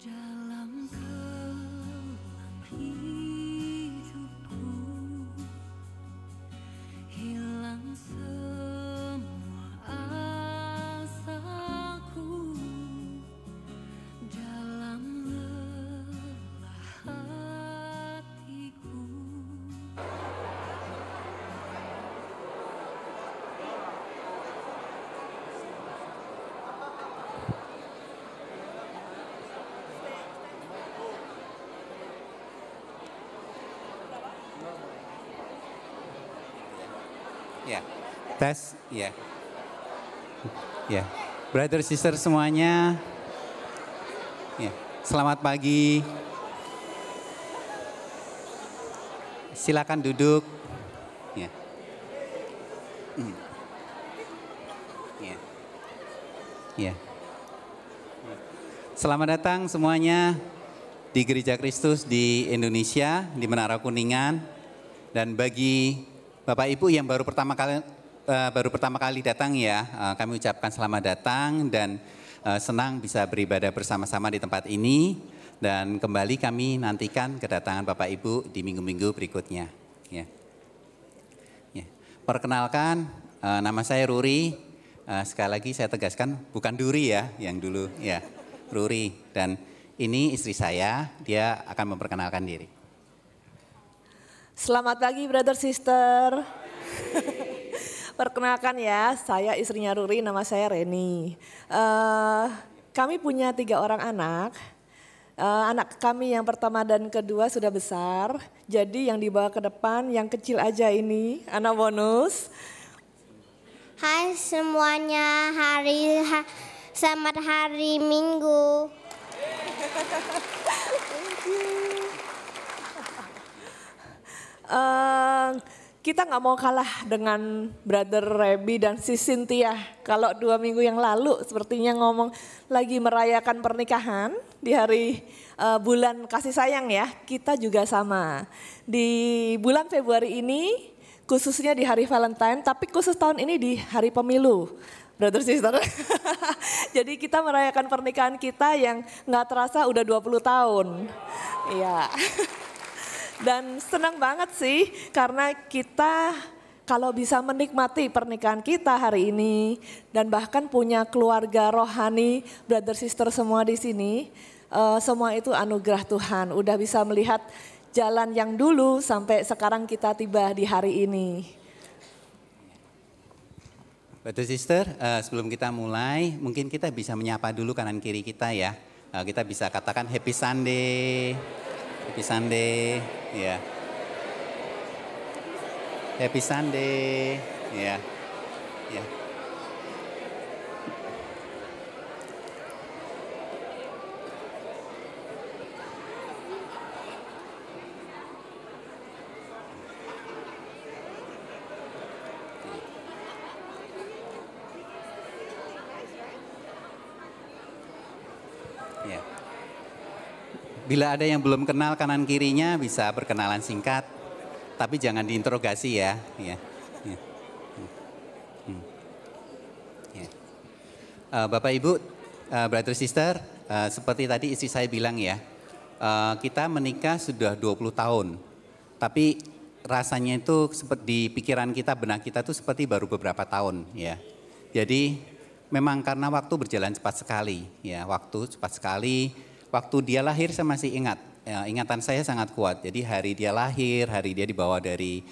Dalam kelam hidupku hilang semua asaku, dalam lelah hatiku. Ya, tes, ya, ya, brother sister semuanya, ya, selamat pagi. Silakan duduk. Ya, ya, ya. Selamat datang semuanya di Gereja Kristus di Indonesia, di Menara Kuningan, dan bagi Bapak Ibu yang baru pertama kali datang ya, kami ucapkan selamat datang dan senang bisa beribadah bersama-sama di tempat ini, dan kembali kami nantikan kedatangan Bapak Ibu di minggu-minggu berikutnya. Ya. Ya. Perkenalkan, nama saya Ruri. Sekali lagi saya tegaskan bukan Duri ya, yang dulu ya, Ruri. Dan ini istri saya, dia akan memperkenalkan diri. Selamat pagi brother sister. Perkenalkan ya, saya istrinya Ruri, nama saya Reni. Kami punya 3 orang anak. Anak kami yang pertama dan kedua sudah besar. Jadi yang dibawa ke depan, yang kecil aja ini, anak bonus. Hai semuanya, selamat hari Minggu. Kita nggak mau kalah dengan Brother Rebi dan Sis Cynthia. Kalau 2 minggu yang lalu sepertinya ngomong lagi merayakan pernikahan di hari bulan kasih sayang ya. Kita juga sama. Di bulan Februari ini khususnya di hari Valentine, tapi khusus tahun ini di hari pemilu. Brother sister. Jadi kita merayakan pernikahan kita yang nggak terasa udah 20 tahun. Iya. Dan senang banget sih karena kita kalau bisa menikmati pernikahan kita hari ini dan bahkan punya keluarga rohani, brother sister semua di sini, semua itu anugerah Tuhan. Udah bisa melihat jalan yang dulu sampai sekarang kita tiba di hari ini. Brother sister, sebelum kita mulai, mungkin kita bisa menyapa dulu kanan kiri kita ya. Kita bisa katakan Happy Sunday. Happy Sunday, ya. Happy Sunday, ya, ya. Ya. Bila ada yang belum kenal kanan kirinya bisa perkenalan singkat, tapi jangan diinterogasi ya. Ya. Ya. Ya. Bapak Ibu, brother sister, seperti tadi istri saya bilang ya, kita menikah sudah 20 tahun, tapi rasanya itu seperti di pikiran kita, benak kita tuh seperti baru beberapa tahun ya. Jadi memang karena waktu berjalan cepat sekali ya, waktu cepat sekali. Waktu dia lahir saya masih ingat, ya, ingatan saya sangat kuat. Jadi hari dia lahir, hari dia dibawa dari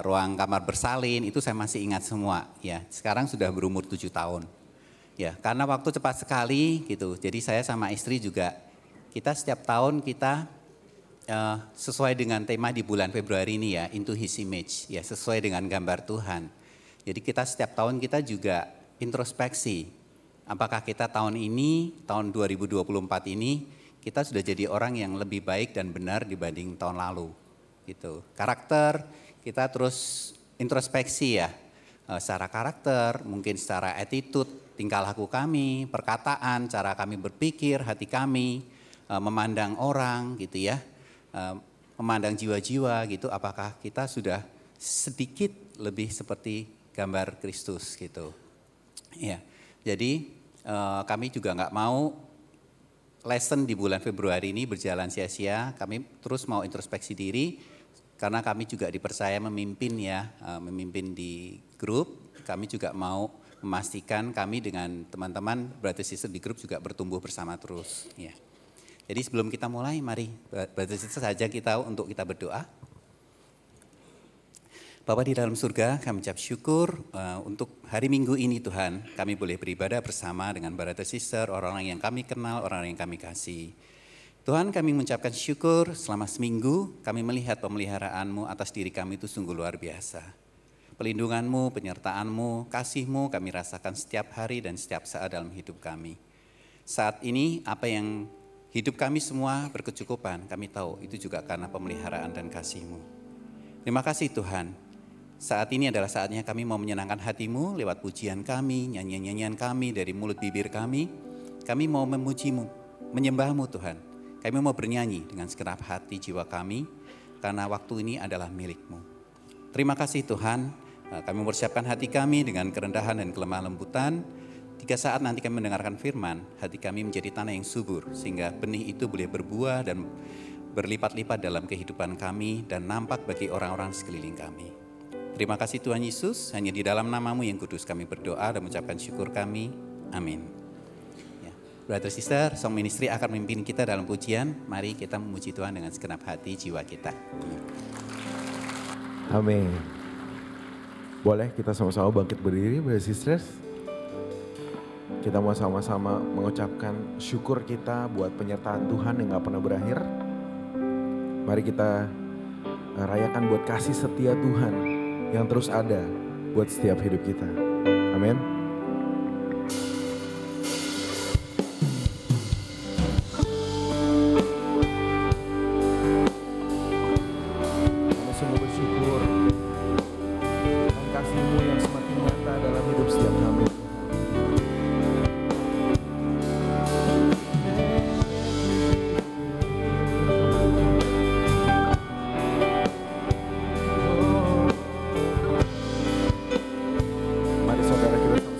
ruang kamar bersalin, itu saya masih ingat semua. Ya, sekarang sudah berumur 7 tahun. Ya, karena waktu cepat sekali gitu. Jadi saya sama istri juga, kita setiap tahun kita sesuai dengan tema di bulan Februari ini ya, Into His Image, ya sesuai dengan gambar Tuhan. Jadi kita setiap tahun kita juga introspeksi. Apakah kita tahun ini, tahun 2024 ini, kita sudah jadi orang yang lebih baik dan benar dibanding tahun lalu. Gitu. Karakter, kita terus introspeksi ya. Secara karakter, mungkin secara attitude, tingkah laku kami, perkataan, cara kami berpikir, hati kami, memandang orang gitu ya. Memandang jiwa-jiwa gitu, apakah kita sudah sedikit lebih seperti gambar Kristus gitu. Ya. Jadi kami juga nggak mau lesson di bulan Februari ini berjalan sia-sia. Kami terus mau introspeksi diri karena kami juga dipercaya memimpin ya, memimpin di grup. Kami juga mau memastikan kami dengan teman-teman brother sister di grup juga bertumbuh bersama terus. Ya. Jadi sebelum kita mulai, mari brother sister saja kita untuk kita berdoa. Bapa di dalam surga, kami ucap syukur untuk hari Minggu ini Tuhan. Kami boleh beribadah bersama dengan brother sister, orang-orang yang kami kenal, orang-orang yang kami kasih. Tuhan, kami mengucapkan syukur selama seminggu kami melihat pemeliharaanmu atas diri kami itu sungguh luar biasa. Pelindunganmu, penyertaanmu, kasihmu kami rasakan setiap hari dan setiap saat dalam hidup kami. Saat ini apa yang hidup kami semua berkecukupan, kami tahu itu juga karena pemeliharaan dan kasih-Mu. Terima kasih Tuhan. Saat ini adalah saatnya kami mau menyenangkan hati-Mu lewat pujian kami, nyanyian-nyanyian kami dari mulut bibir kami. Kami mau memuji-Mu, menyembah-Mu Tuhan. Kami mau bernyanyi dengan segenap hati jiwa kami karena waktu ini adalah milik-Mu. Terima kasih Tuhan, kami mempersiapkan hati kami dengan kerendahan dan kelemah lembutan. 3 saat nanti kami mendengarkan firman, hati kami menjadi tanah yang subur sehingga benih itu boleh berbuah dan berlipat-lipat dalam kehidupan kami dan nampak bagi orang-orang sekeliling kami. Terima kasih Tuhan Yesus, hanya di dalam nama-Mu yang kudus kami berdoa dan mengucapkan syukur kami. Amin. Ya. Brother sister, song ministry akan memimpin kita dalam pujian. Mari kita memuji Tuhan dengan segenap hati jiwa kita. Amin. Boleh kita sama-sama bangkit berdiri, brother sisters. Kita mau sama-sama mengucapkan syukur kita buat penyertaan Tuhan yang gak pernah berakhir. Mari kita rayakan buat kasih setia Tuhan yang terus ada buat setiap hidup kita. Amin. Kami sungguh bersyukur dengan kasih-Mu yang semakin nyata dalam hidup setiap kami. Mari saudara kita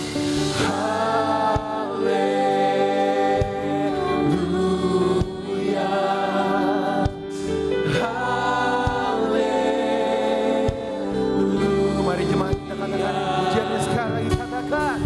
Mari jemaat kita katakan pujiannya sekali lagi, katakan.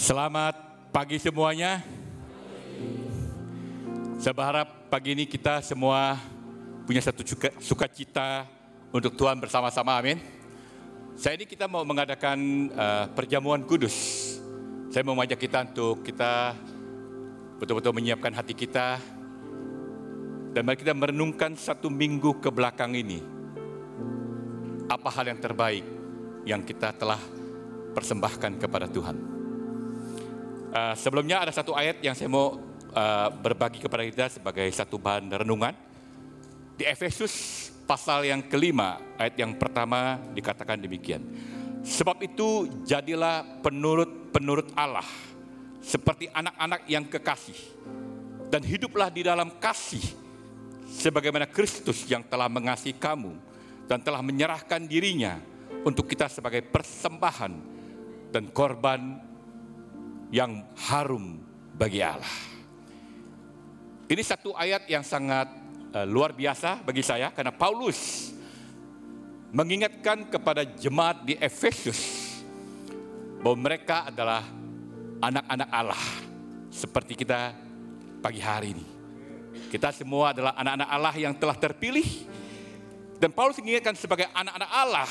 Selamat pagi semuanya. Saya berharap pagi ini kita semua punya satu sukacita untuk Tuhan bersama-sama, amin. Saya ini kita mau mengadakan perjamuan kudus. Saya mau mengajak kita untuk kita betul-betul menyiapkan hati kita. Dan mari kita merenungkan 1 minggu ke belakang ini. Apa hal yang terbaik yang kita telah persembahkan kepada Tuhan. Sebelumnya ada satu ayat yang saya mau berbagi kepada kita sebagai satu bahan renungan. Di Efesus pasal yang kelima, ayat yang pertama dikatakan demikian. Sebab itu jadilah penurut Allah, seperti anak-anak yang kekasih. Dan hiduplah di dalam kasih, sebagaimana Kristus yang telah mengasihi kamu, dan telah menyerahkan dirinya untuk kita sebagai persembahan dan korban yang harum bagi Allah. Ini satu ayat yang sangat luar biasa bagi saya, karena Paulus mengingatkan kepada jemaat di Efesus bahwa mereka adalah anak-anak Allah seperti kita pagi hari ini. Kita semua adalah anak-anak Allah yang telah terpilih, dan Paulus mengingatkan sebagai anak-anak Allah,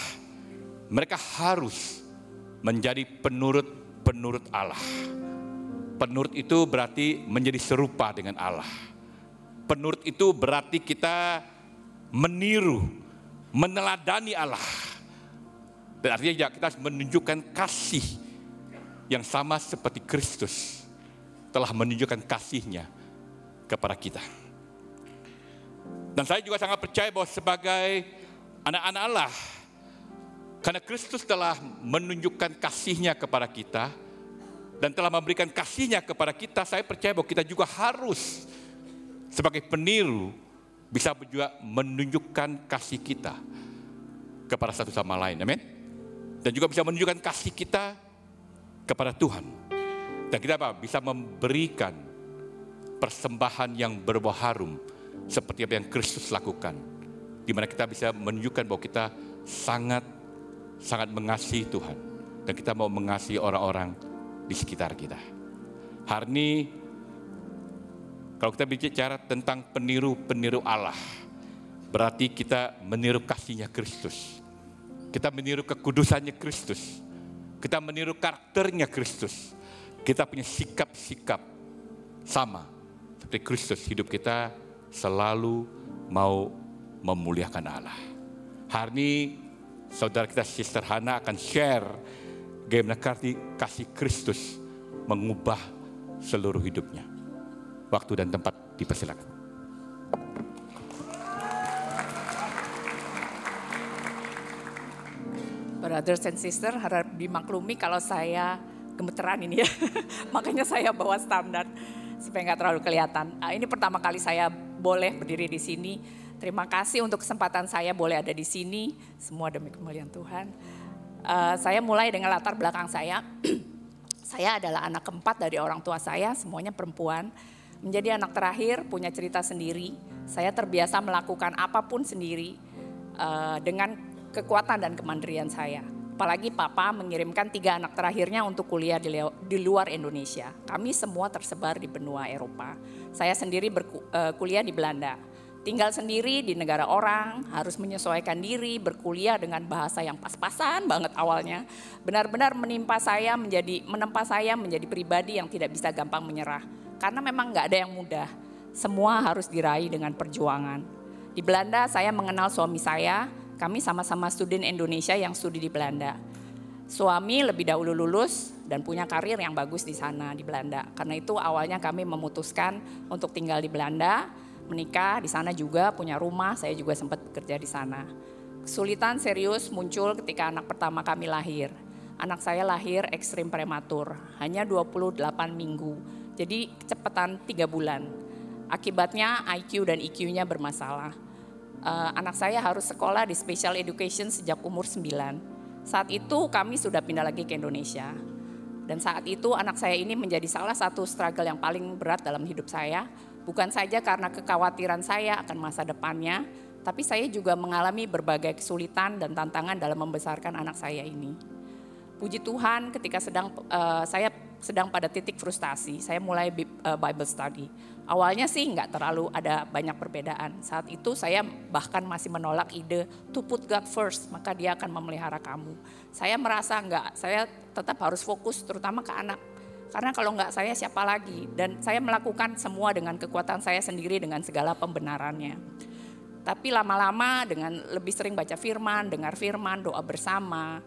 mereka harus menjadi penurut Allah. Penurut itu berarti menjadi serupa dengan Allah. Penurut itu berarti kita meniru, meneladani Allah. Dan artinya kita menunjukkan kasih yang sama seperti Kristus telah menunjukkan kasih-Nya kepada kita. Dan saya juga sangat percaya bahwa sebagai anak-anak Allah, karena Kristus telah menunjukkan kasih-Nya kepada kita dan telah memberikan kasih-Nya kepada kita, saya percaya bahwa kita juga harus sebagai peniru bisa juga menunjukkan kasih kita kepada satu sama lain. Amin. Dan juga bisa menunjukkan kasih kita kepada Tuhan. Dan kita bisa memberikan persembahan yang berbau harum seperti apa yang Kristus lakukan. Di mana kita bisa menunjukkan bahwa kita sangat mengasihi Tuhan. Dan kita mau mengasihi orang-orang di sekitar kita. Hari ini, kalau kita bicara tentang peniru Allah, berarti kita meniru kasih-Nya Kristus. Kita meniru kekudusannya Kristus. Kita meniru karakternya Kristus. Kita punya sikap-sikap sama seperti Kristus. Hidup kita selalu mau memuliakan Allah. Hari ini, saudara kita Sister Hana akan share bagaimana kasih Kristus mengubah seluruh hidupnya. Waktu dan tempat dipersilakan. Brothers and sisters, harap dimaklumi kalau saya gemeteran ini ya. Makanya saya bawa standar supaya nggak terlalu kelihatan. Ini pertama kali saya boleh berdiri di sini. Terima kasih untuk kesempatan saya boleh ada di sini. Semua demi kemuliaan Tuhan. Saya mulai dengan latar belakang saya. Saya adalah anak keempat dari orang tua saya, semuanya perempuan. Menjadi anak terakhir, punya cerita sendiri. Saya terbiasa melakukan apapun sendiri dengan kekuatan dan kemandirian saya. Apalagi papa mengirimkan 3 anak terakhirnya untuk kuliah di luar Indonesia. Kami semua tersebar di benua Eropa. Saya sendiri kuliah di Belanda. Tinggal sendiri di negara orang, harus menyesuaikan diri, berkuliah dengan bahasa yang pas-pasan banget awalnya. Benar-benar menempa saya menjadi pribadi yang tidak bisa gampang menyerah. Karena memang gak ada yang mudah, semua harus diraih dengan perjuangan. Di Belanda saya mengenal suami saya, kami sama-sama student Indonesia yang studi di Belanda. Suami lebih dahulu lulus dan punya karir yang bagus di sana di Belanda. Karena itu awalnya kami memutuskan untuk tinggal di Belanda, menikah di sana juga, punya rumah, saya juga sempat bekerja di sana. Kesulitan serius muncul ketika anak pertama kami lahir. Anak saya lahir ekstrim prematur, hanya 28 minggu. Jadi kecepatan 3 bulan. Akibatnya IQ dan EQ-nya bermasalah. Anak saya harus sekolah di special education sejak umur 9. Saat itu kami sudah pindah lagi ke Indonesia. Dan saat itu anak saya ini menjadi salah satu struggle yang paling berat dalam hidup saya. Bukan saja karena kekhawatiran saya akan masa depannya, tapi saya juga mengalami berbagai kesulitan dan tantangan dalam membesarkan anak saya ini. Puji Tuhan ketika saya sedang pada titik frustasi. Saya mulai Bible study. Awalnya sih nggak terlalu ada banyak perbedaan. Saat itu saya bahkan masih menolak ide to put God first, maka dia akan memelihara kamu. Saya merasa enggak, saya tetap harus fokus terutama ke anak. Karena kalau enggak saya siapa lagi? Dan saya melakukan semua dengan kekuatan saya sendiri dengan segala pembenarannya. Tapi lama-lama dengan lebih sering baca firman, dengar firman, doa bersama,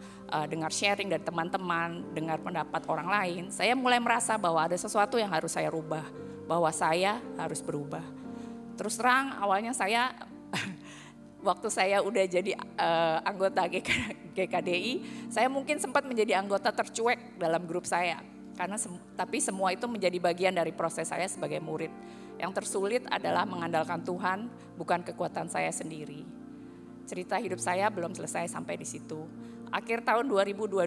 dengar sharing dari teman-teman, dengar pendapat orang lain, saya mulai merasa bahwa ada sesuatu yang harus saya rubah, bahwa saya harus berubah. Terus terang awalnya saya, waktu saya udah jadi anggota GKDI, saya mungkin sempat menjadi anggota tercuek dalam grup saya. Tapi semua itu menjadi bagian dari proses saya sebagai murid. Yang tersulit adalah mengandalkan Tuhan, bukan kekuatan saya sendiri. Cerita hidup saya belum selesai sampai di situ. Akhir tahun 2022,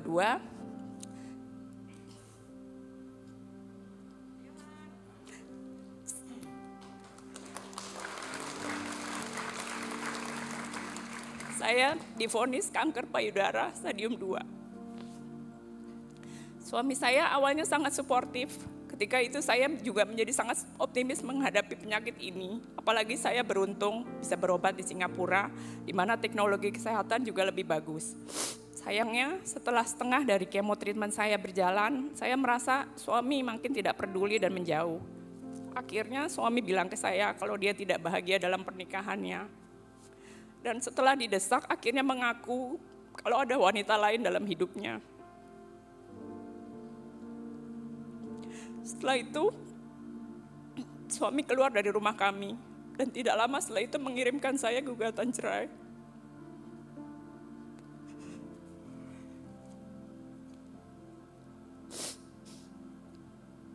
saya divonis kanker payudara stadium 2. Suami saya awalnya sangat suportif. Ketika itu saya juga menjadi sangat optimis menghadapi penyakit ini. Apalagi saya beruntung bisa berobat di Singapura, di mana teknologi kesehatan juga lebih bagus. Sayangnya setelah setengah dari kemo treatment saya berjalan, saya merasa suami makin tidak peduli dan menjauh. Akhirnya suami bilang ke saya kalau dia tidak bahagia dalam pernikahannya. Dan setelah didesak akhirnya mengaku kalau ada wanita lain dalam hidupnya. Setelah itu, suami keluar dari rumah kami dan tidak lama setelah itu mengirimkan saya gugatan cerai.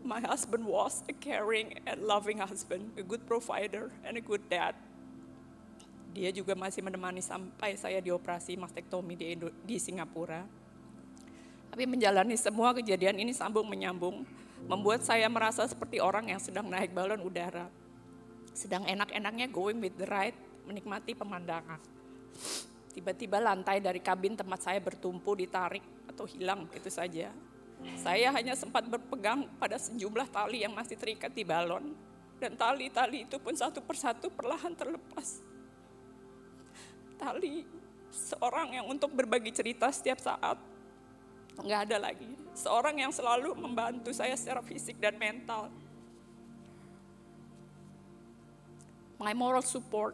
My husband was a caring and loving husband, a good provider and a good dad. Dia juga masih menemani sampai saya dioperasi mastektomi di Singapura. Tapi menjalani semua kejadian ini sambung menyambung, membuat saya merasa seperti orang yang sedang naik balon udara. Sedang enak-enaknya going with the ride, menikmati pemandangan. Tiba-tiba lantai dari kabin tempat saya bertumpu ditarik atau hilang begitu saja. Saya hanya sempat berpegang pada sejumlah tali yang masih terikat di balon. Dan tali-tali itu pun satu persatu perlahan terlepas. Tali seorang yang untuk berbagi cerita setiap saat. Enggak ada lagi. Seorang yang selalu membantu saya secara fisik dan mental. My moral support,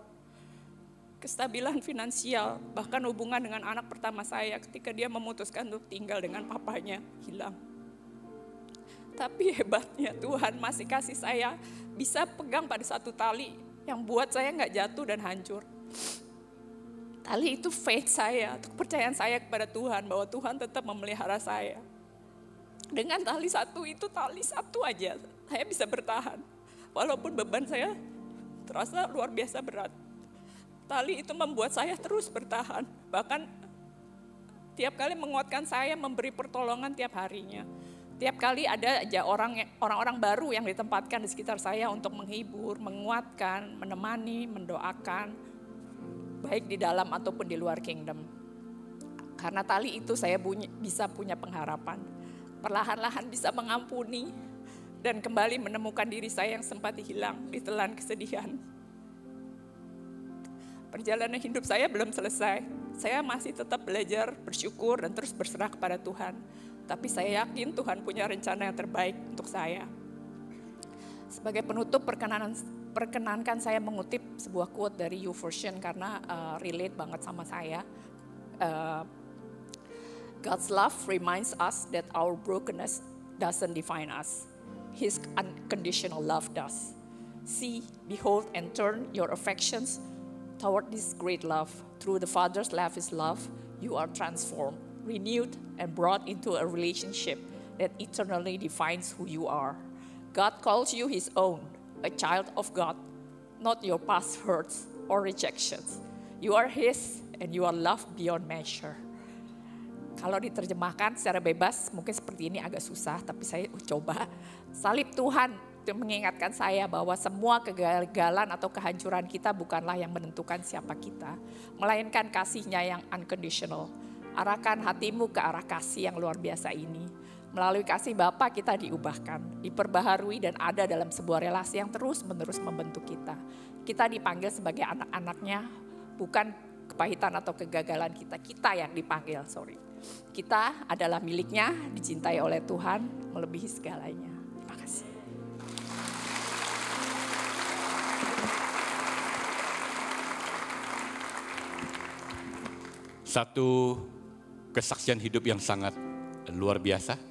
kestabilan finansial, bahkan hubungan dengan anak pertama saya ketika dia memutuskan untuk tinggal dengan papanya hilang. Tapi hebatnya Tuhan masih kasih saya bisa pegang pada satu tali yang buat saya nggak jatuh dan hancur. Tali itu faith saya, kepercayaan saya kepada Tuhan bahwa Tuhan tetap memelihara saya. Dengan tali satu itu, tali satu aja, saya bisa bertahan. Walaupun beban saya terasa luar biasa berat. Tali itu membuat saya terus bertahan. Bahkan tiap kali menguatkan saya, memberi pertolongan tiap harinya. Tiap kali ada aja orang-orang baru yang ditempatkan di sekitar saya untuk menghibur, menguatkan, menemani, mendoakan. Baik di dalam ataupun di luar kingdom. Karena tali itu saya bisa punya pengharapan. Perlahan-lahan bisa mengampuni dan kembali menemukan diri saya yang sempat hilang, ditelan kesedihan. Perjalanan hidup saya belum selesai. Saya masih tetap belajar, bersyukur dan terus berserah kepada Tuhan. Tapi saya yakin Tuhan punya rencana yang terbaik untuk saya. Sebagai penutup perkenankan saya mengutip sebuah quote dari YouVersion karena relate banget sama saya. God's love reminds us that our brokenness doesn't define us. His unconditional love does. See, behold, and turn your affections toward this great love. Through the Father's lavish love, you are transformed, renewed, and brought into a relationship that eternally defines who you are. God calls you His own, a child of God, not your past hurts or rejections. You are His and you are loved beyond measure. Kalau diterjemahkan secara bebas mungkin seperti ini agak susah, tapi saya coba. Salib Tuhan itu mengingatkan saya bahwa semua kegagalan atau kehancuran kita bukanlah yang menentukan siapa kita, melainkan kasih-Nya yang unconditional. Arahkan hatimu ke arah kasih yang luar biasa ini. Melalui kasih Bapa kita diubahkan, diperbaharui dan ada dalam sebuah relasi yang terus-menerus membentuk kita. Kita dipanggil sebagai anak-anaknya, bukan kepahitan atau kegagalan kita. Kita yang dipanggil, Kita adalah miliknya, dicintai oleh Tuhan, melebihi segalanya. Terima kasih. Satu kesaksian hidup yang sangat luar biasa.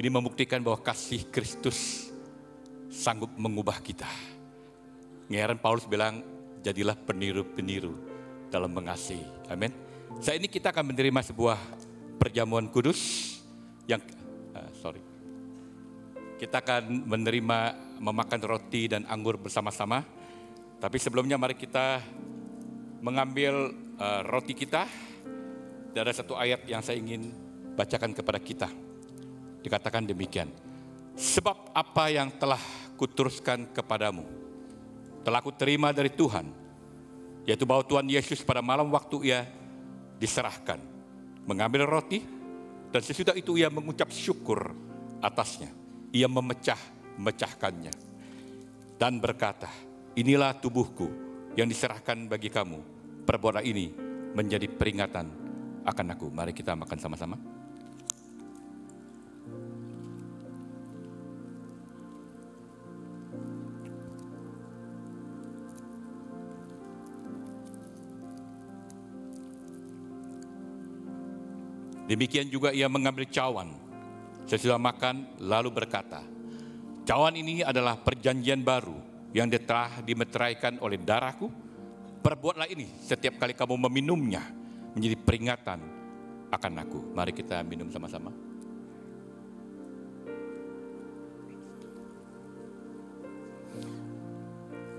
Ini membuktikan bahwa kasih Kristus sanggup mengubah kita. Heran Paulus bilang, jadilah peniru-peniru dalam mengasihi. Amin. Saat ini kita akan menerima sebuah perjamuan kudus yang, kita akan menerima memakan roti dan anggur bersama-sama. Tapi sebelumnya mari kita mengambil roti kita. Dan ada satu ayat yang saya ingin bacakan kepada kita. Dikatakan demikian. Sebab apa yang telah kuteruskan kepadamu, telah kuterima dari Tuhan, yaitu bahwa Tuhan Yesus pada malam waktu ia diserahkan, mengambil roti, dan sesudah itu ia mengucap syukur atasnya. Ia memecahkannya dan berkata, inilah tubuhku yang diserahkan bagi kamu. Perbuatlah ini menjadi peringatan akan aku. Mari kita makan sama-sama. Demikian juga ia mengambil cawan sesudah makan lalu berkata, cawan ini adalah perjanjian baru yang telah dimeteraikan oleh darahku. Perbuatlah ini setiap kali kamu meminumnya menjadi peringatan akan aku. Mari kita minum sama-sama.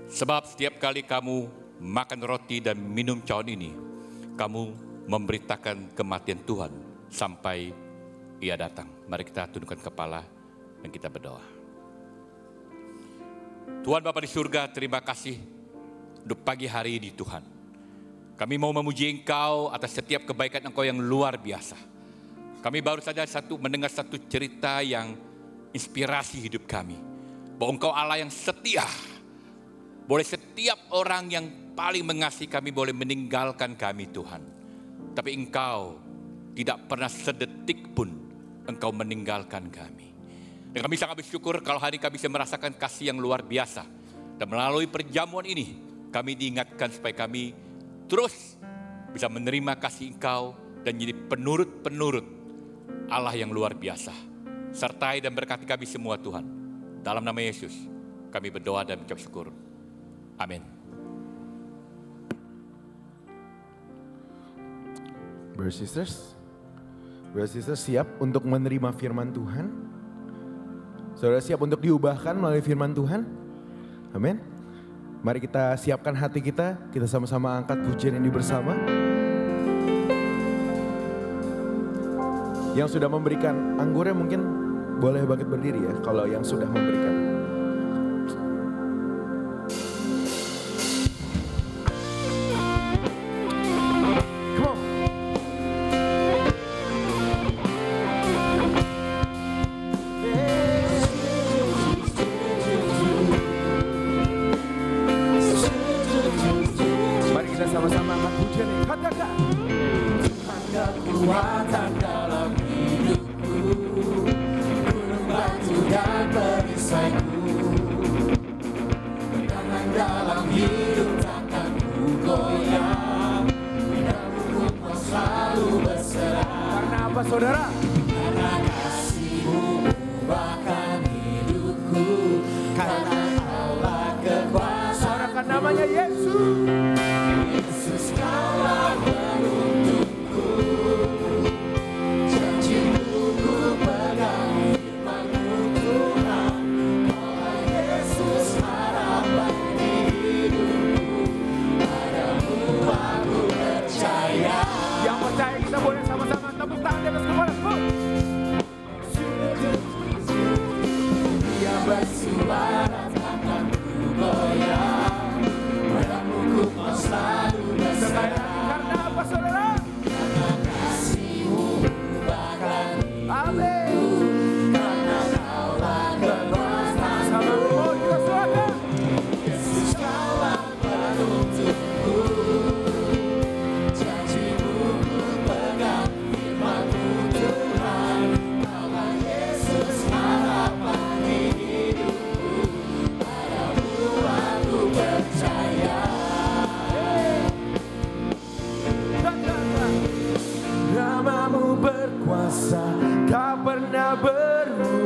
Sebab setiap kali kamu makan roti dan minum cawan ini, kamu memberitakan kematian Tuhan sampai ia datang. Mari kita tundukkan kepala dan kita berdoa. Tuhan Bapa di surga, terima kasih untuk pagi hari ini Tuhan. Kami mau memuji Engkau atas setiap kebaikan Engkau yang luar biasa. Kami baru saja mendengar satu cerita yang inspirasi hidup kami. Bahwa Engkau Allah yang setia. Boleh setiap orang yang paling mengasihi kami boleh meninggalkan kami Tuhan. Tapi Engkau tidak pernah sedetik pun Engkau meninggalkan kami. Dan kami sangat bersyukur kalau hari kami bisa merasakan kasih yang luar biasa. Dan melalui perjamuan ini kami diingatkan supaya kami terus bisa menerima kasih Engkau dan jadi penurut-penurut Allah yang luar biasa. Sertai dan berkati kami semua Tuhan. Dalam nama Yesus kami berdoa dan mengucap syukur. Amin. Brothers sisters siap untuk menerima firman Tuhan? Saudara siap untuk diubahkan melalui firman Tuhan? Amin. Mari kita siapkan hati kita sama-sama angkat pujian ini bersama. Yang sudah memberikan anggurnya mungkin boleh bangkit berdiri ya, kalau yang sudah memberikan. Kekuatan dalam hidupku, gunung batu dan perisaiku.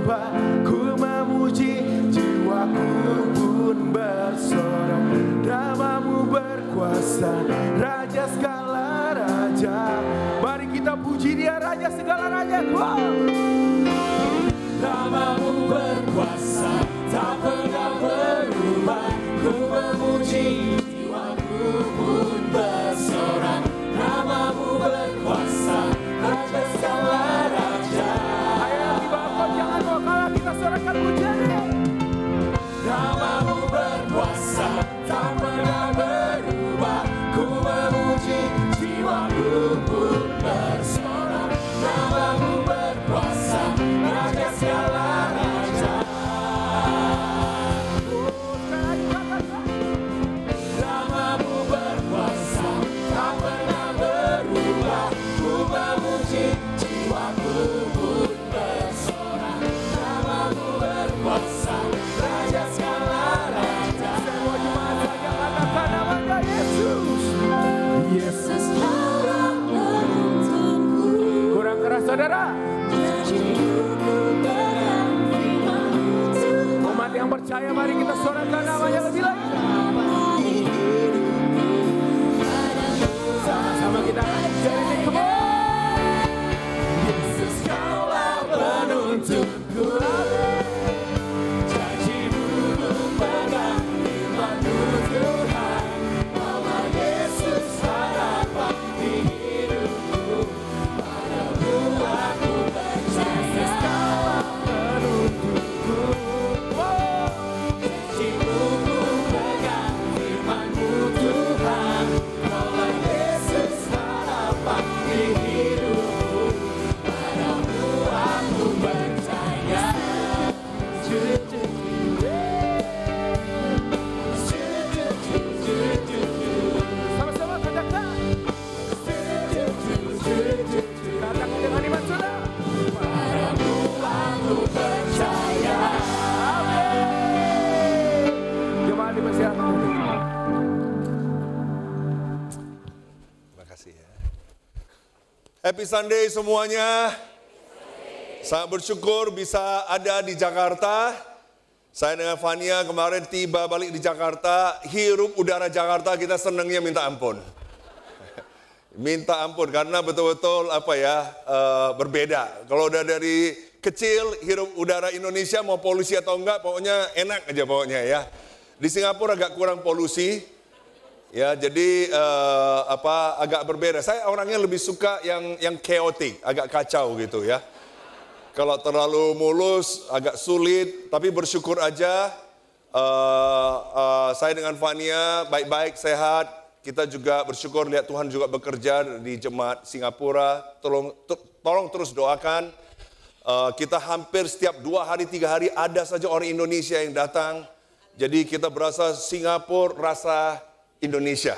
berubah. Ku memuji, jiwaku pun bersorak. Namamu berkuasa, Raja segala raja. Mari kita puji Dia, Raja segala raja. Wow. Namamu berkuasa, tak pernah berubah. Ku memuji, jiwaku pun bersorak. Namamu berkuasa, Raja segala raja. Ayo tiba kau jangan mau kalah, kita sorakan pujiannya. Namamu berkuasa, tak pernah berubah. Ku memuji, jiwaku pun bersorak. Namamu berkuasa, Raja segala raja. Namamu berkuasa, tak pernah berubah. Ku memuji, jiwaku pun bersorak. Namamu berkuasa, Raja segala raja. Semua jemaat saja katakan namanya Yesus. Yesus. Kurang keras saudara. Umat yang percaya, mari kita sorakan namanya lebih lagi. Sama-sama kita jadi kembali. Yesus, Kaulah penuntunku. Janji-Mu ku pegang, firman-Mu Tuhan. Bahwa Yesus harapan di hidupku. Padamu aku percaya. Kaulah penuntunku. Janji-Mu ku pegang, firman-Mu Tuhan. Bahwa Yesus harapan di hidupku. Padamu aku percaya. Sama-sama katakan. Katakan dengan iman saudara. Padamu aku percaya. Jemaat dipersilakan. Terima kasih ya. Happy Sunday semuanya. Sangat bersyukur bisa ada di Jakarta. Saya dengan Fania kemarin tiba balik di Jakarta. Hirup udara Jakarta kita senangnya minta ampun. Minta ampun karena betul-betul berbeda. Kalau udah dari kecil hirup udara Indonesia mau polusi atau enggak pokoknya enak aja pokoknya ya. Di Singapura agak kurang polusi. Ya, jadi agak berbeda. Saya orangnya lebih suka yang chaotic, agak kacau gitu ya. Kalau terlalu mulus agak sulit, tapi bersyukur aja saya dengan Fania baik-baik, sehat. Kita juga bersyukur lihat Tuhan juga bekerja di jemaat Singapura. Tolong terus doakan. Kita hampir setiap 2 hari, 3 hari ada saja orang Indonesia yang datang. Jadi kita berasa Singapura, rasa Indonesia.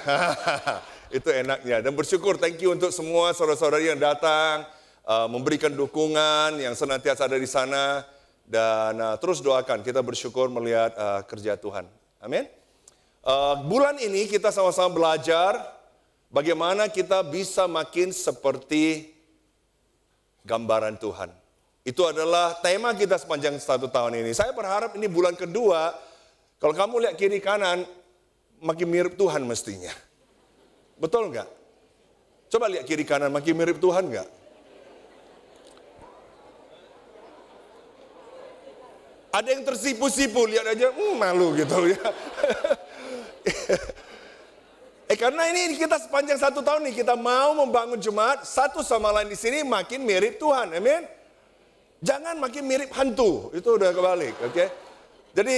Itu enaknya. Dan bersyukur, thank you untuk semua saudara-saudari yang datang. Memberikan dukungan yang senantiasa ada di sana. Dan terus doakan, kita bersyukur melihat kerja Tuhan. Amin. Bulan ini kita sama-sama belajar bagaimana kita bisa makin seperti gambaran Tuhan. Itu adalah tema kita sepanjang 1 tahun ini. Saya berharap ini bulan kedua, kalau kamu lihat kiri kanan, makin mirip Tuhan mestinya. Betul nggak? Coba lihat kiri kanan, makin mirip Tuhan nggak? Ada yang tersipu-sipu, lihat aja, malu gitu ya. Karena ini kita sepanjang 1 tahun nih, kita mau membangun jemaat, satu sama lain di sini makin mirip Tuhan, amin. Jangan makin mirip hantu, itu udah kebalik, oke. Jadi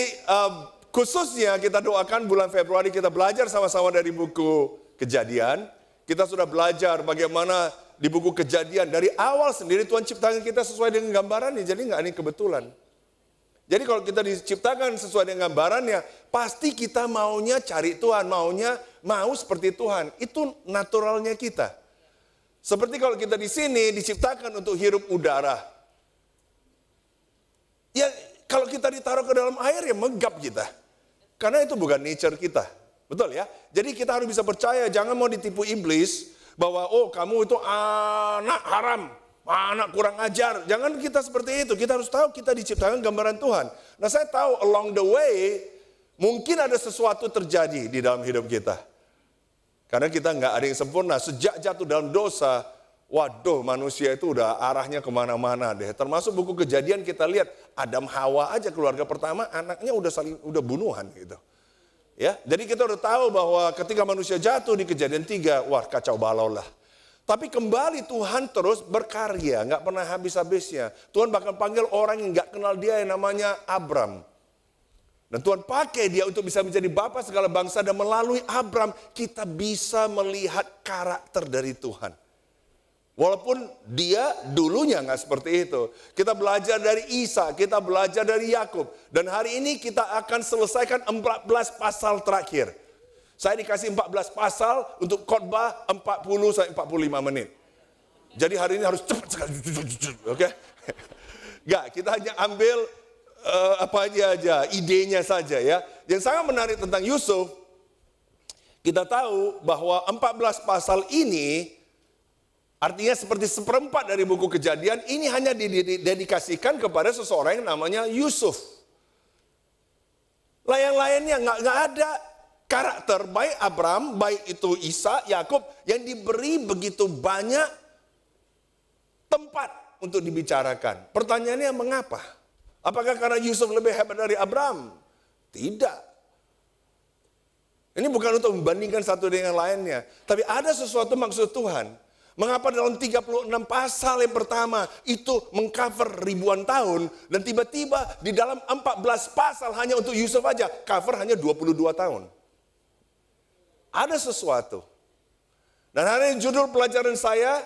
khususnya kita doakan bulan Februari kita belajar sama-sama dari buku Kejadian. Kita sudah belajar bagaimana di buku Kejadian, dari awal sendiri Tuhan ciptakan kita sesuai dengan gambarannya, jadi nggak ada kebetulan. Jadi kalau kita diciptakan sesuai dengan gambarannya, pasti kita maunya cari Tuhan, mau seperti Tuhan. Itu naturalnya kita. Seperti kalau kita di sini diciptakan untuk hirup udara. Ya kalau kita ditaruh ke dalam air ya megap kita. Karena itu bukan nature kita. Betul ya? Jadi kita harus bisa percaya, jangan mau ditipu iblis bahwa oh kamu itu anak haram. anak kurang ajar. Jangan kita seperti itu. Kita harus tahu kita diciptakan gambaran Tuhan. Nah saya tahu along the way, mungkin ada sesuatu terjadi di dalam hidup kita. Karena kita nggak ada yang sempurna. Sejak jatuh dalam dosa, waduh manusia itu udah arahnya kemana-mana deh. Termasuk buku Kejadian kita lihat, Adam Hawa aja keluarga pertama, anaknya udah bunuhan gitu. Ya, jadi kita udah tahu bahwa ketika manusia jatuh di Kejadian 3, wah kacau balau lah. Tapi kembali Tuhan terus berkarya, nggak pernah habis-habisnya. Tuhan bahkan panggil orang yang nggak kenal dia yang namanya Abram. Dan Tuhan pakai dia untuk bisa menjadi bapa segala bangsa, dan melalui Abram kita bisa melihat karakter dari Tuhan. Walaupun dia dulunya nggak seperti itu. Kita belajar dari Isa, kita belajar dari Yakub. Dan hari ini kita akan selesaikan 14 pasal terakhir. Saya dikasih 14 pasal untuk khotbah 40-45 menit. Jadi hari ini harus cepat sekali. Oke? Enggak, kita hanya ambil apa aja, idenya saja ya. Yang sangat menarik tentang Yusuf, kita tahu bahwa 14 pasal ini artinya seperti seperempat dari buku Kejadian, ini hanya didedikasikan kepada seseorang yang namanya Yusuf. Yang-lainnya nggak ada karakter, baik Abram, baik itu Isa, Yakub, yang diberi begitu banyak tempat untuk dibicarakan. Pertanyaannya mengapa? Apakah karena Yusuf lebih hebat dari Abram? Tidak. Ini bukan untuk membandingkan satu dengan lainnya. Tapi ada sesuatu maksud Tuhan. Mengapa dalam 36 pasal yang pertama itu mengcover ribuan tahun, dan tiba-tiba di dalam 14 pasal hanya untuk Yusuf aja, cover hanya 22 tahun. Ada sesuatu. Dan hari ini judul pelajaran saya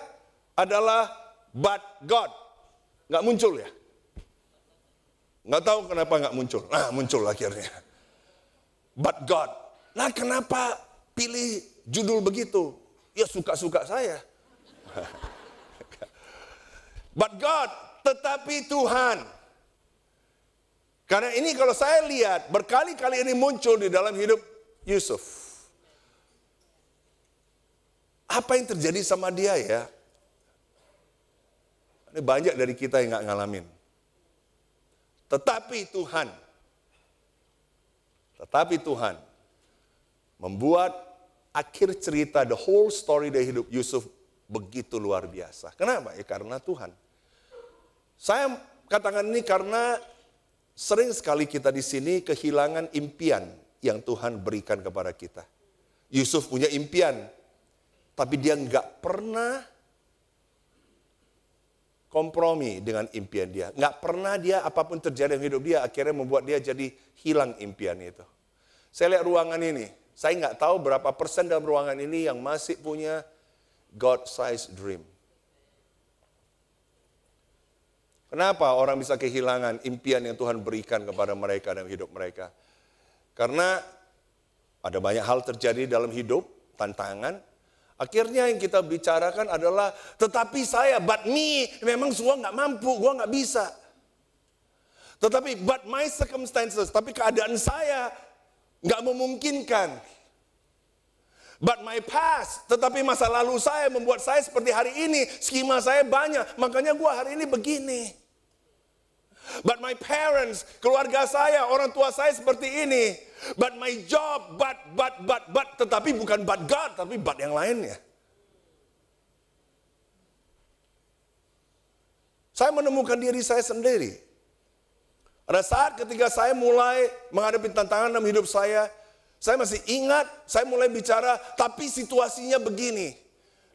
adalah But God. Nggak muncul ya? Nggak tahu kenapa nggak muncul. Nah muncul akhirnya. But God. Nah kenapa pilih judul begitu? Ya suka-suka saya. But God, tetapi Tuhan. Karena ini kalau saya lihat berkali-kali ini muncul di dalam hidup Yusuf. Apa yang terjadi sama dia ya? Ini banyak dari kita yang nggak ngalamin. Tetapi Tuhan membuat akhir cerita, the whole story dari hidup Yusuf begitu luar biasa. Kenapa? Ya karena Tuhan. Saya katakan ini karena sering sekali kita di sini kehilangan impian yang Tuhan berikan kepada kita. Yusuf punya impian, tapi dia nggak pernah kompromi dengan impian dia. Nggak pernah dia apapun terjadi dalam hidup dia akhirnya membuat dia jadi hilang impian itu. Saya lihat ruangan ini. Saya nggak tahu berapa persen dalam ruangan ini yang masih punya God-sized dream. Kenapa orang bisa kehilangan impian yang Tuhan berikan kepada mereka dalam hidup mereka? Karena ada banyak hal terjadi dalam hidup, tantangan. Akhirnya yang kita bicarakan adalah, tetapi saya, but me, memang gua nggak mampu, gua nggak bisa. Tetapi but my circumstances, tapi keadaan saya nggak memungkinkan. But my past, tetapi masa lalu saya membuat saya seperti hari ini. Skema saya banyak, makanya gue hari ini begini. But my parents, keluarga saya, orang tua saya seperti ini. But my job, but, tetapi bukan but God, tapi but yang lainnya. Saya menemukan diri saya sendiri. Ada saat ketika saya mulai menghadapi tantangan dalam hidup saya masih ingat, saya mulai bicara, tapi situasinya begini.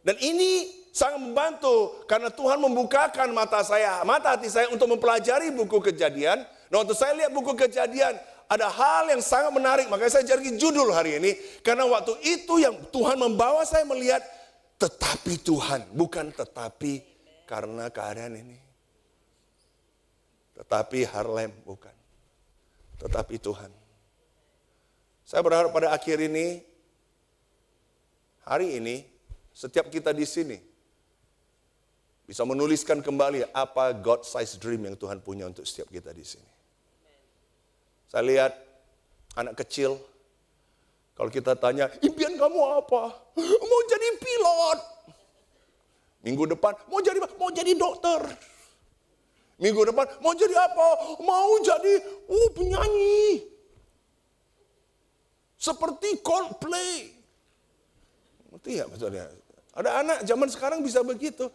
Dan ini sangat membantu, karena Tuhan membukakan mata hati saya untuk mempelajari buku Kejadian. Nah waktu saya lihat buku Kejadian, ada hal yang sangat menarik, makanya saya cari judul hari ini. Karena waktu itu yang Tuhan membawa saya melihat, tetapi Tuhan, bukan tetapi karena keadaan ini. Tetapi Harlem, bukan. Tetapi Tuhan. Saya berharap pada akhir ini, hari ini, setiap kita di sini bisa menuliskan kembali apa God-sized dream yang Tuhan punya untuk setiap kita di sini. Saya lihat anak kecil, kalau kita tanya, impian kamu apa? Mau jadi pilot. Minggu depan mau jadi apa? Mau jadi dokter. Minggu depan mau jadi apa? Mau jadi penyanyi. Seperti Coldplay. Ngerti ya maksudnya? Ada anak zaman sekarang bisa begitu.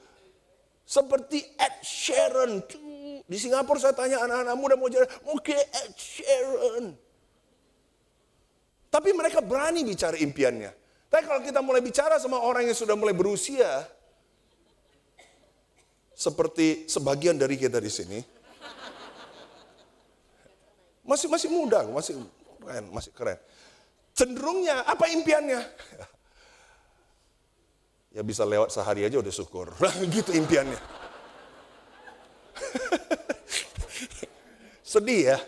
Seperti Ed Sheeran. Di Singapura saya tanya anak-anak muda mau jadi, Ed Sheeran. Tapi mereka berani bicara impiannya. Tapi kalau kita mulai bicara sama orang yang sudah mulai berusia, seperti sebagian dari kita di sini, masih muda, masih keren. Cenderungnya apa impiannya? Ya bisa lewat sehari aja udah syukur. Gitu impiannya. Sedih ya.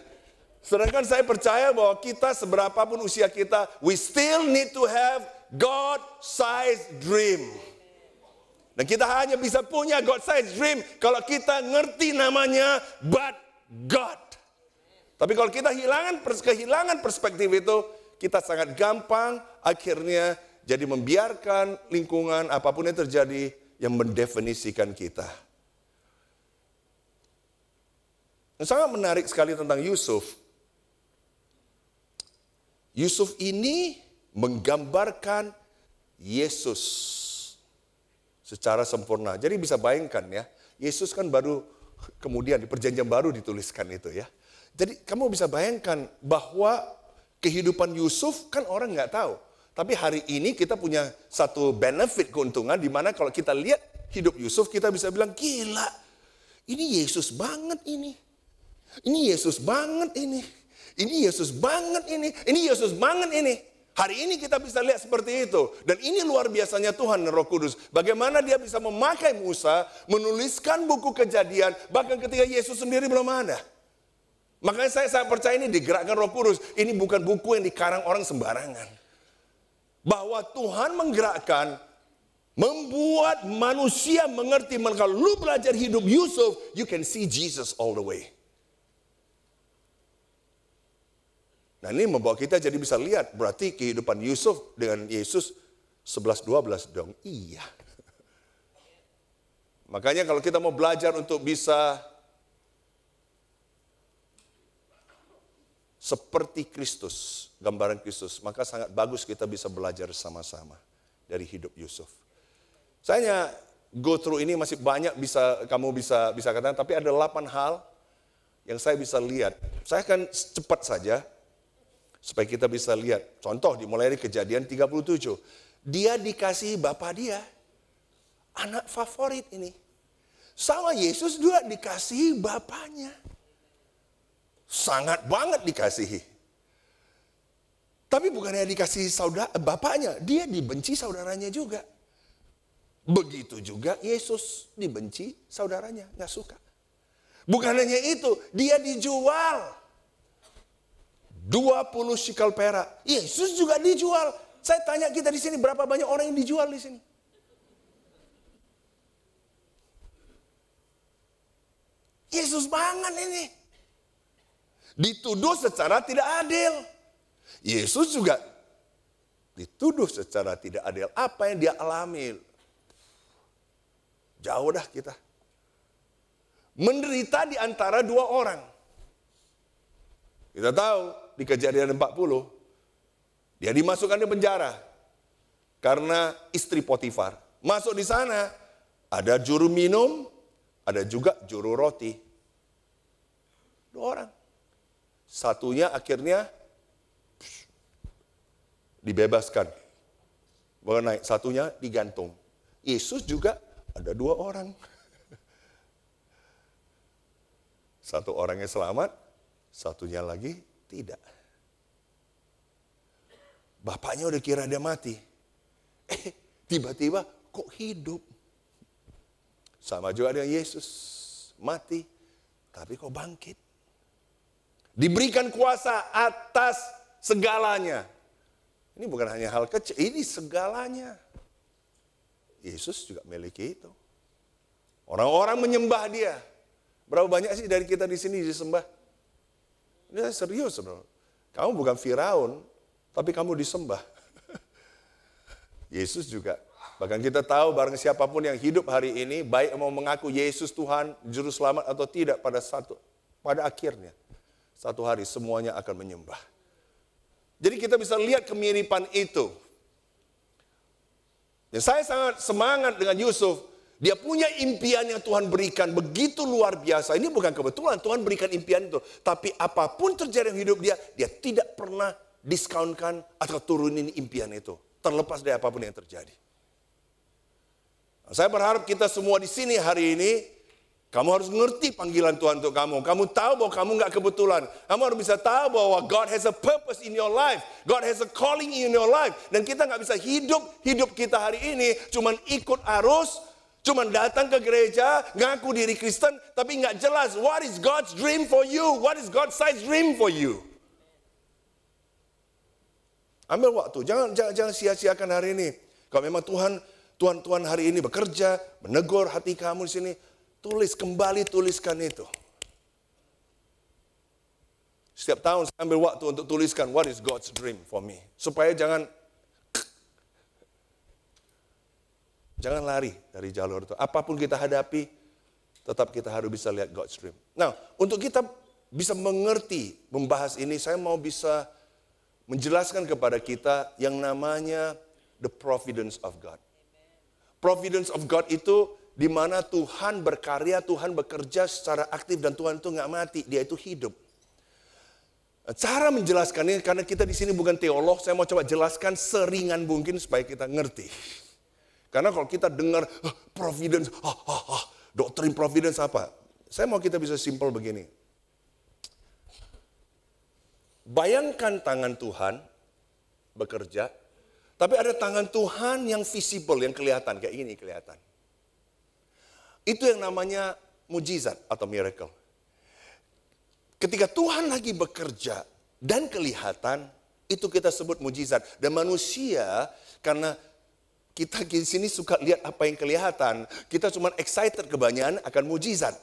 Sedangkan saya percaya bahwa kita seberapapun usia kita, we still need to have God-sized dream. Dan kita hanya bisa punya God-sized dream kalau kita ngerti namanya but God. Tapi kalau kita kehilangan perspektif itu, kita sangat gampang akhirnya jadi membiarkan lingkungan apapun yang terjadi yang mendefinisikan kita. Yang sangat menarik sekali tentang Yusuf. Yusuf ini menggambarkan Yesus secara sempurna. Jadi bisa bayangkan ya, Yesus kan baru kemudian di perjanjian baru dituliskan itu ya. Jadi kamu bisa bayangkan bahwa kehidupan Yusuf kan orang nggak tahu. Tapi hari ini kita punya satu benefit, keuntungan, di mana kalau kita lihat hidup Yusuf, kita bisa bilang, gila, ini Yesus banget ini. Ini Yesus banget ini. Ini Yesus banget ini. Ini Yesus banget ini. Hari ini kita bisa lihat seperti itu. Dan ini luar biasanya Tuhan Roh Kudus. Bagaimana dia bisa memakai Musa, menuliskan buku Kejadian, bahkan ketika Yesus sendiri belum ada. Makanya saya percaya ini digerakkan Roh Kudus. Ini bukan buku yang dikarang orang sembarangan. Bahwa Tuhan menggerakkan, membuat manusia mengerti. Kalau lu belajar hidup Yusuf, you can see Jesus all the way. Nah ini membawa kita jadi bisa lihat, berarti kehidupan Yusuf dengan Yesus 11-12 dong. Iya. Makanya kalau kita mau belajar untuk bisa seperti Kristus, gambaran Kristus, maka sangat bagus kita bisa belajar sama-sama dari hidup Yusuf. Saya go through ini masih banyak kamu bisa katakan, tapi ada 8 hal yang saya bisa lihat. Saya akan cepat saja supaya kita bisa lihat. Contoh dimulai dari Kejadian 37. Dia dikasihi bapak dia, anak favorit ini. Sama Yesus juga dikasihi bapaknya. Sangat banget dikasihi. Tapi bukannya dikasihi bapaknya, dia dibenci saudaranya juga. Begitu juga Yesus dibenci saudaranya, nggak suka. Bukan hanya itu, dia dijual 20 shekel perak. Yesus juga dijual. Saya tanya kita di sini, berapa banyak orang yang dijual di sini? Yesus banget ini. Dituduh secara tidak adil. Yesus juga dituduh secara tidak adil. Apa yang dia alami? Jauh dah kita. Menderita di antara 2 orang. Kita tahu di Kejadian 40, dia dimasukkan di penjara karena istri Potifar. Masuk di sana, ada juru minum, ada juga juru roti. 2 orang. Satunya akhirnya dibebaskan. Mengenai satunya digantung. Yesus juga ada 2 orang. Satu orangnya selamat, satunya lagi tidak. Bapaknya udah kira dia mati. Tiba-tiba kok hidup. Sama juga dengan Yesus. Mati, tapi kok bangkit. Diberikan kuasa atas segalanya. Ini bukan hanya hal kecil, ini segalanya. Yesus juga miliki itu. Orang-orang menyembah dia. Berapa banyak sih dari kita di sini disembah? Ini serius, bro. Kamu bukan Firaun, tapi kamu disembah. Yesus juga Bahkan kita tahu barang siapapun yang hidup hari ini, baik mau mengaku Yesus Tuhan, Juru Selamat atau tidak, pada akhirnya, satu hari semuanya akan menyembah. Jadi kita bisa lihat kemiripan itu. Dan saya sangat semangat dengan Yusuf. Dia punya impian yang Tuhan berikan begitu luar biasa. Ini bukan kebetulan Tuhan berikan impian itu. Tapi apapun terjadi dalam hidup dia, dia tidak pernah diskaunkan atau turunin impian itu. Terlepas dari apapun yang terjadi. Saya berharap kita semua di sini hari ini, kamu harus mengerti panggilan Tuhan untuk kamu. Kamu tahu bahwa kamu nggak kebetulan. Kamu harus bisa tahu bahwa God has a purpose in your life. God has a calling in your life. Dan kita nggak bisa hidup kita hari ini cuman ikut arus, cuman datang ke gereja, ngaku diri Kristen, tapi nggak jelas what is God's dream for you, what is God's size dream for you. Ambil waktu, jangan sia-siakan hari ini. Kalau memang Tuhan hari ini bekerja, menegur hati kamu di sini, tuliskan itu. Setiap tahun saya ambil waktu untuk tuliskan what is God's dream for me. Supaya jangan lari dari jalur itu. Apapun kita hadapi, tetap kita harus bisa lihat God's dream. Nah, untuk kita bisa mengerti, membahas ini, saya mau bisa menjelaskan kepada kita yang namanya the providence of God. Providence of God itu di mana Tuhan berkarya, Tuhan bekerja secara aktif dan Tuhan itu nggak mati, dia itu hidup. Cara menjelaskan ini, karena kita di sini bukan teolog, saya mau coba jelaskan seringan mungkin supaya kita ngerti. Karena kalau kita dengar providence, doktrin providence apa? Saya mau kita bisa simpel begini. Bayangkan tangan Tuhan bekerja, tapi ada tangan Tuhan yang visible, yang kelihatan, kayak gini kelihatan. Itu yang namanya mujizat atau miracle. Ketika Tuhan lagi bekerja dan kelihatan, itu kita sebut mujizat. Dan manusia, karena kita di sini suka lihat apa yang kelihatan, kita cuma excited kebanyakan akan mujizat.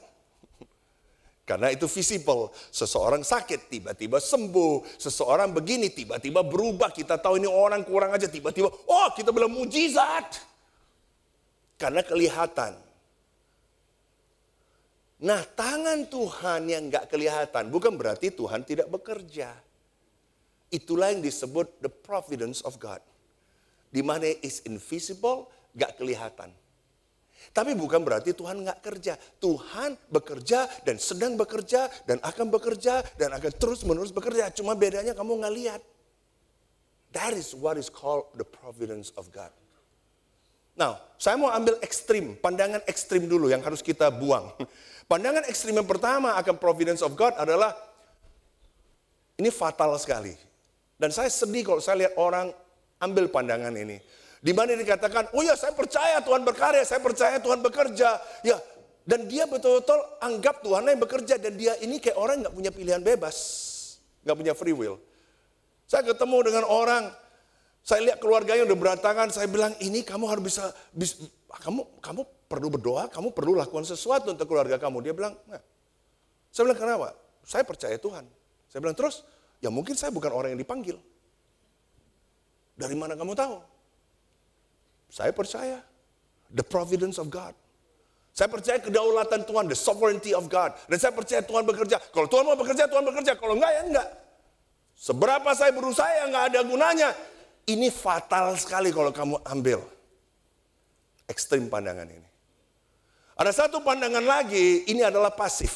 Karena itu visible. Seseorang sakit, tiba-tiba sembuh. Seseorang begini, tiba-tiba berubah. Kita tahu ini orang kurang aja, tiba-tiba, oh kita bilang mujizat. Karena kelihatan. Nah, tangan Tuhan yang gak kelihatan, bukan berarti Tuhan tidak bekerja. Itulah yang disebut the providence of God. Di mana is invisible, gak kelihatan. Tapi bukan berarti Tuhan nggak kerja. Tuhan bekerja dan sedang bekerja dan akan bekerja dan akan terus-menerus bekerja. Cuma bedanya kamu nggak lihat. That is what is called the providence of God. Nah, saya mau ambil ekstrim, pandangan ekstrim dulu yang harus kita buang. Pandangan ekstrim yang pertama akan providence of God adalah, ini fatal sekali. Dan saya sedih kalau saya lihat orang ambil pandangan ini. Di mana dikatakan, oh ya saya percaya Tuhan berkarya, saya percaya Tuhan bekerja. Ya, dan dia betul-betul anggap Tuhan yang bekerja. Dan dia ini kayak orang gak punya pilihan bebas. Gak punya free will. Saya ketemu dengan orang, saya lihat keluarganya udah berantakan. Saya bilang, ini kamu harus bisa kamu perlu berdoa, kamu perlu lakukan sesuatu untuk keluarga kamu. Dia bilang, nah. Saya bilang, kenapa? Saya percaya Tuhan. Saya bilang, terus, ya mungkin saya bukan orang yang dipanggil. Dari mana kamu tahu? Saya percaya the providence of God. Saya percaya kedaulatan Tuhan, the sovereignty of God. Dan saya percaya Tuhan bekerja. Kalau Tuhan mau bekerja, Tuhan bekerja. Kalau enggak, ya enggak. Seberapa saya berusaha, ya enggak ada gunanya. Ini fatal sekali kalau kamu ambil ekstrim pandangan ini. Ada satu pandangan lagi, ini adalah pasif.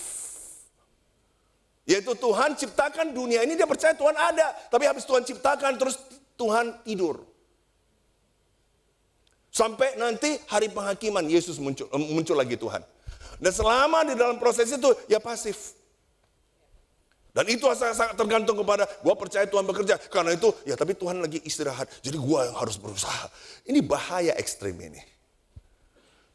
Yaitu Tuhan ciptakan dunia ini, dia percaya Tuhan ada. Tapi habis Tuhan ciptakan, terus Tuhan tidur. Sampai nanti hari penghakiman Yesus muncul lagi Tuhan. Dan selama di dalam proses itu ya pasif. Dan itu sangat tergantung kepada gua percaya Tuhan bekerja. Karena itu ya tapi Tuhan lagi istirahat. Jadi gua yang harus berusaha. Ini bahaya ekstrim ini.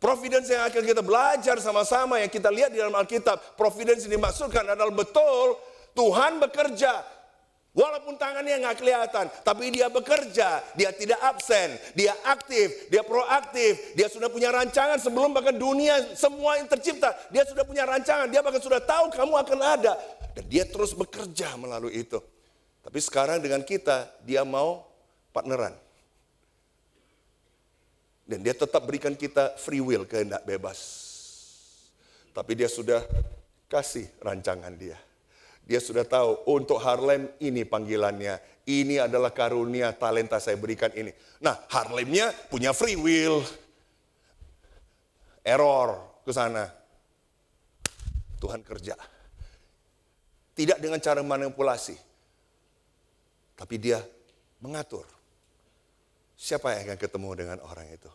Providence yang akan kita belajar sama-sama yang kita lihat di dalam Alkitab. Providence yang dimaksudkan adalah betul Tuhan bekerja. Walaupun tangannya nggak kelihatan, tapi dia bekerja, dia tidak absen, dia aktif, dia proaktif, dia sudah punya rancangan sebelum bahkan dunia semua yang tercipta, dia sudah punya rancangan, dia bahkan sudah tahu kamu akan ada, dan dia terus bekerja melalui itu. Tapi sekarang dengan kita, dia mau partneran. Dan dia tetap berikan kita free will, kehendak bebas. Tapi dia sudah kasih rancangan dia. Dia sudah tahu untuk Harlem ini panggilannya. Ini adalah karunia talenta saya berikan ini. Nah, Harlemnya punya free will. Error ke sana. Tuhan kerja. Tidak dengan cara manipulasi. Tapi dia mengatur. Siapa yang akan ketemu dengan orang itu?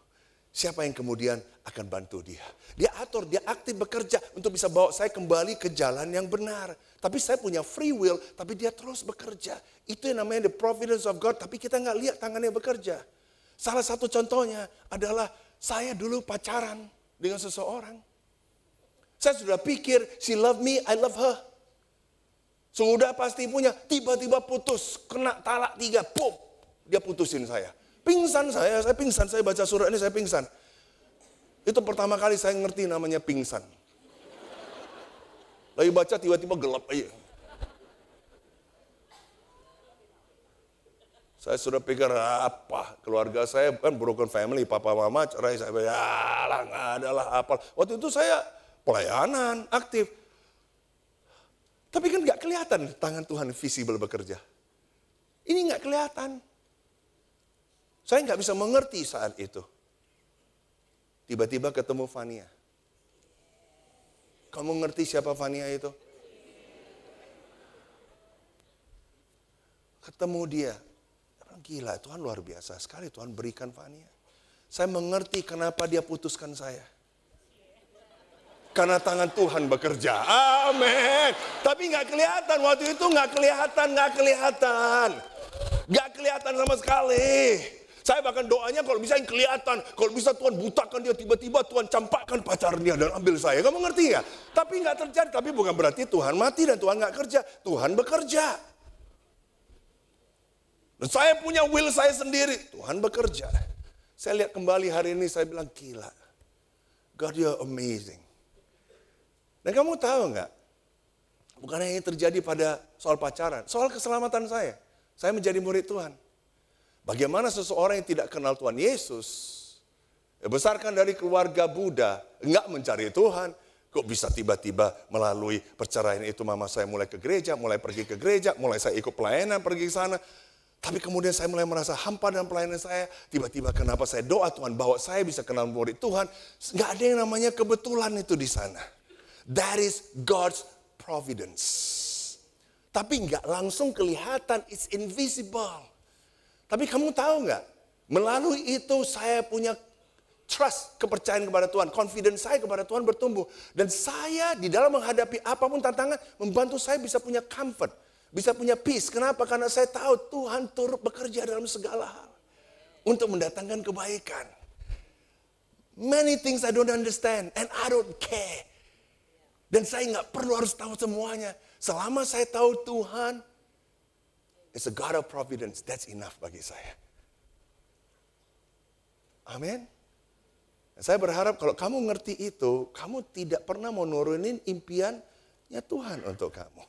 Siapa yang kemudian akan bantu dia? Dia atur, dia aktif bekerja untuk bisa bawa saya kembali ke jalan yang benar. Tapi saya punya free will, tapi dia terus bekerja. Itu yang namanya the providence of God, tapi kita nggak lihat tangannya bekerja. Salah satu contohnya adalah saya dulu pacaran dengan seseorang. Saya sudah pikir, she love me, I love her. Sudah pasti punya, tiba-tiba putus, kena talak 3, pum, dia putusin saya. Pingsan saya pingsan, saya baca surat ini saya pingsan. Itu pertama kali saya ngerti namanya pingsan. Lagi baca tiba-tiba gelap aja. Saya sudah pikir apa, keluarga saya kan broken family, papa mama cerai, saya pikir alah nggak ada lah apa. Waktu itu saya pelayanan, aktif. Tapi kan nggak kelihatan tangan Tuhan visible bekerja. Ini nggak kelihatan. Saya nggak bisa mengerti saat itu. Tiba-tiba ketemu Fania. Kamu ngerti siapa Fania itu? Ketemu dia. Gila, Tuhan luar biasa sekali. Tuhan berikan Fania. Saya mengerti kenapa dia putuskan saya. Karena tangan Tuhan bekerja. Amin. Tapi nggak kelihatan. Waktu itu nggak kelihatan. Nggak kelihatan sama sekali. Saya bahkan doanya kalau bisa yang kelihatan. Kalau bisa Tuhan butakan dia, tiba-tiba Tuhan campakkan pacar dia dan ambil saya. Kamu ngerti ya? Tapi nggak terjadi. Tapi bukan berarti Tuhan mati dan Tuhan nggak kerja. Tuhan bekerja. Dan saya punya will saya sendiri. Tuhan bekerja. Saya lihat kembali hari ini, saya bilang gila. God, you're amazing. Dan kamu tahu nggak? Bukan hanya terjadi pada soal pacaran. Soal keselamatan saya. Saya menjadi murid Tuhan. Bagaimana seseorang yang tidak kenal Tuhan Yesus, dibesarkan dari keluarga Buddha, enggak mencari Tuhan, kok bisa tiba-tiba melalui perceraian itu mama saya mulai ke gereja, mulai pergi ke gereja, mulai saya ikut pelayanan pergi ke sana. Tapi kemudian saya mulai merasa hampa dalam pelayanan saya, tiba-tiba kenapa saya doa Tuhan bahwa saya bisa kenal murid Tuhan, enggak ada yang namanya kebetulan itu di sana. That is God's providence. Tapi enggak langsung kelihatan, it's invisible. Tapi kamu tahu nggak, melalui itu saya punya trust, kepercayaan kepada Tuhan, confidence saya kepada Tuhan bertumbuh. Dan saya di dalam menghadapi apapun tantangan, membantu saya bisa punya comfort, bisa punya peace. Kenapa? Karena saya tahu Tuhan turut bekerja dalam segala hal untuk mendatangkan kebaikan. Many things I don't understand and I don't care. Dan saya nggak perlu harus tahu semuanya. Selama saya tahu Tuhan, it's a God of providence. That's enough bagi saya. Amin. Saya berharap kalau kamu ngerti itu, kamu tidak pernah mau nurunin impiannya Tuhan untuk kamu.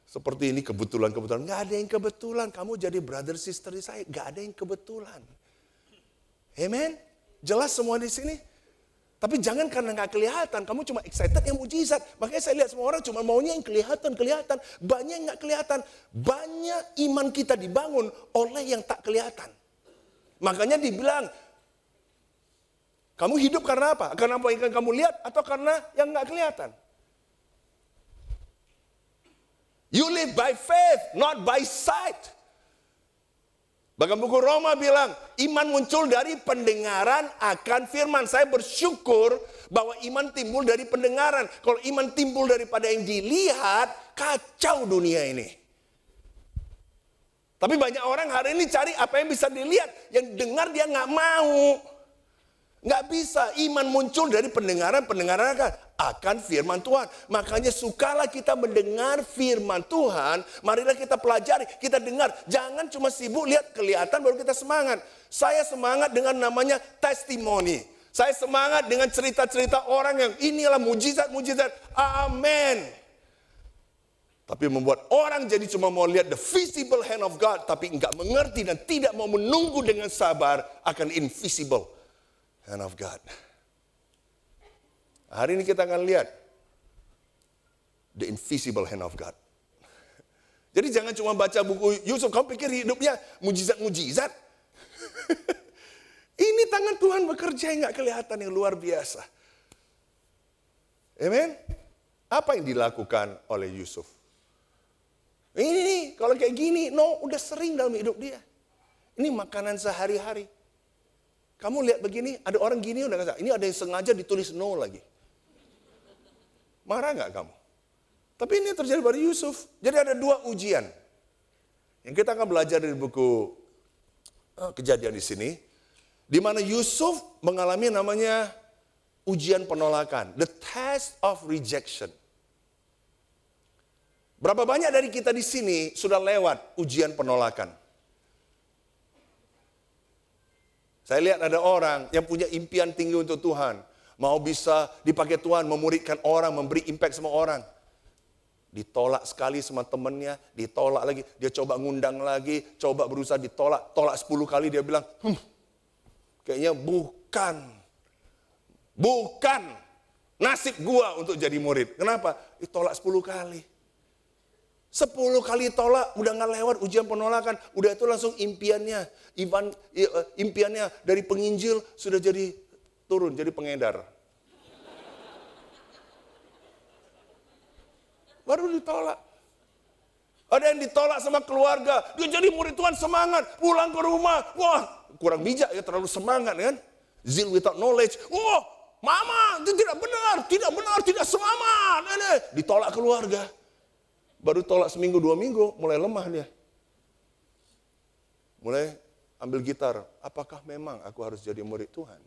Seperti ini kebetulan-kebetulan. Nggak ada yang kebetulan. Kamu jadi brother sister di saya. Nggak ada yang kebetulan. Amen. Jelas semua di sini. Tapi jangan karena nggak kelihatan, kamu cuma excited yang mujizat. Makanya saya lihat semua orang cuma maunya yang kelihatan. Banyak yang nggak kelihatan. Banyak iman kita dibangun oleh yang tak kelihatan. Makanya dibilang, kamu hidup karena apa? Karena apa yang kamu lihat atau karena yang nggak kelihatan? You live by faith, not by sight. Bahkan buku Roma bilang, iman muncul dari pendengaran akan firman. Saya bersyukur bahwa iman timbul dari pendengaran. Kalau iman timbul daripada yang dilihat, kacau dunia ini. Tapi banyak orang hari ini cari apa yang bisa dilihat. Yang dengar dia nggak mau. Nggak bisa, iman muncul dari pendengaran akan firman Tuhan. Makanya sukalah kita mendengar firman Tuhan, marilah kita pelajari, kita dengar. Jangan cuma sibuk lihat kelihatan baru kita semangat. Saya semangat dengan namanya testimoni. Saya semangat dengan cerita-cerita orang yang inilah mujizat-mujizat. Amin. Tapi membuat orang jadi cuma mau lihat the visible hand of God, tapi enggak mengerti dan tidak mau menunggu dengan sabar akan invisible hand of God. Hari ini kita akan lihat the invisible hand of God. Jadi jangan cuma baca buku Yusuf, kamu pikir hidupnya mujizat-mujizat. Ini tangan Tuhan bekerja yang gak kelihatan, yang luar biasa. Amen. Apa yang dilakukan oleh Yusuf? Ini kalau kayak gini, udah sering dalam hidup dia. Ini makanan sehari-hari. Kamu lihat begini, ada orang gini udah nggak. Ini ada yang sengaja ditulis no lagi. Marah nggak kamu? Tapi ini terjadi pada Yusuf. Jadi ada 2 ujian yang kita akan belajar dari buku Kejadian di sini, di mana Yusuf mengalami namanya ujian penolakan, the test of rejection. Berapa banyak dari kita di sini sudah lewat ujian penolakan? Saya lihat ada orang yang punya impian tinggi untuk Tuhan, mau bisa dipakai Tuhan memuridkan orang, memberi impact sama orang. Ditolak sekali sama temennya, ditolak lagi, dia coba ngundang lagi, coba berusaha ditolak, tolak 10 kali dia bilang, kayaknya bukan nasib gua untuk jadi murid. Kenapa? Ditolak 10 kali. 10 kali tolak, udah gak lewat ujian penolakan, udah itu langsung impiannya dari penginjil sudah jadi turun, jadi pengedar. Baru ditolak. Ada yang ditolak sama keluarga, dia jadi murid Tuhan semangat, pulang ke rumah, wah kurang bijak ya, terlalu semangat kan. Zeal without knowledge, wah mama itu tidak benar, tidak semangat. Ditolak keluarga. Baru tolak seminggu 2 minggu, mulai lemah dia. Mulai ambil gitar, apakah memang aku harus jadi murid Tuhan?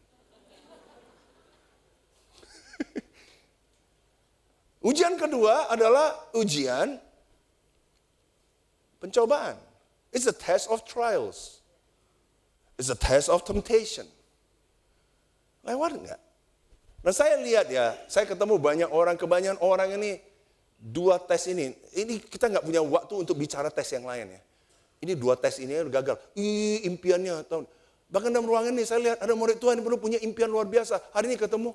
Ujian kedua adalah ujian pencobaan. It's a test of trials. It's a test of temptation. Lewat enggak? Nah saya lihat ya, saya ketemu kebanyakan orang ini, 2 tes ini kita nggak punya waktu untuk bicara tes yang lain ya. Ini 2 tes ini udah gagal. Impiannya. Bahkan dalam ruangan ini saya lihat ada murid Tuhan yang punya impian luar biasa. Hari ini ketemu.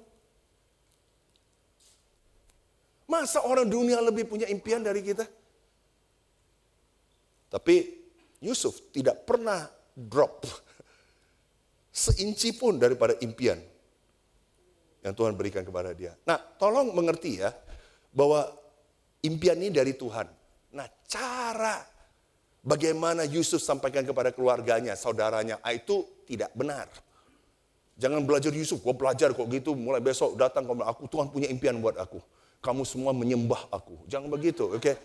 Masa orang dunia lebih punya impian dari kita? Tapi Yusuf tidak pernah drop seinci pun daripada impian yang Tuhan berikan kepada dia. Nah, tolong mengerti ya, bahwa impian ini dari Tuhan. Nah, cara bagaimana Yusuf sampaikan kepada keluarganya, saudaranya, itu tidak benar. Jangan belajar Yusuf, gua belajar kok gitu, mulai besok datang aku, Tuhan punya impian buat aku. Kamu semua menyembah aku. Jangan begitu, oke?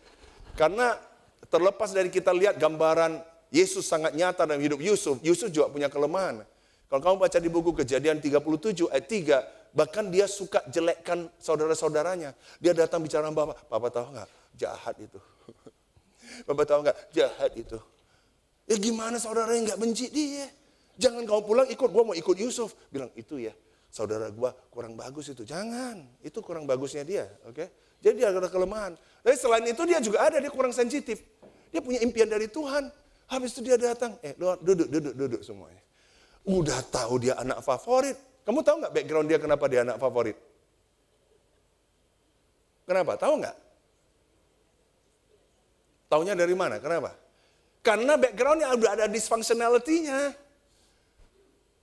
Karena terlepas dari kita lihat gambaran Yesus sangat nyata dalam hidup Yusuf, Yusuf juga punya kelemahan. Kalau kamu baca di buku Kejadian 37 ayat 3, bahkan dia suka jelekkan saudara-saudaranya. Dia datang bicara sama Bapak tahu nggak? Jahat itu. Bapak tahu nggak? Jahat itu. Ya gimana saudaranya nggak benci dia? Jangan kamu pulang ikut, gua mau ikut Yusuf. Bilang itu ya. Saudara gua kurang bagus itu. Jangan, itu kurang bagusnya dia. Oke? Jadi dia ada kelemahan. Tapi selain itu dia juga dia kurang sensitif. Dia punya impian dari Tuhan. Habis itu dia datang, duduk semuanya. Udah tahu dia anak favorit. Kamu tahu nggak background dia kenapa dia anak favorit? Kenapa? Tahu nggak? Taunya dari mana? Kenapa? Karena backgroundnya udah ada dysfunctionality-nya.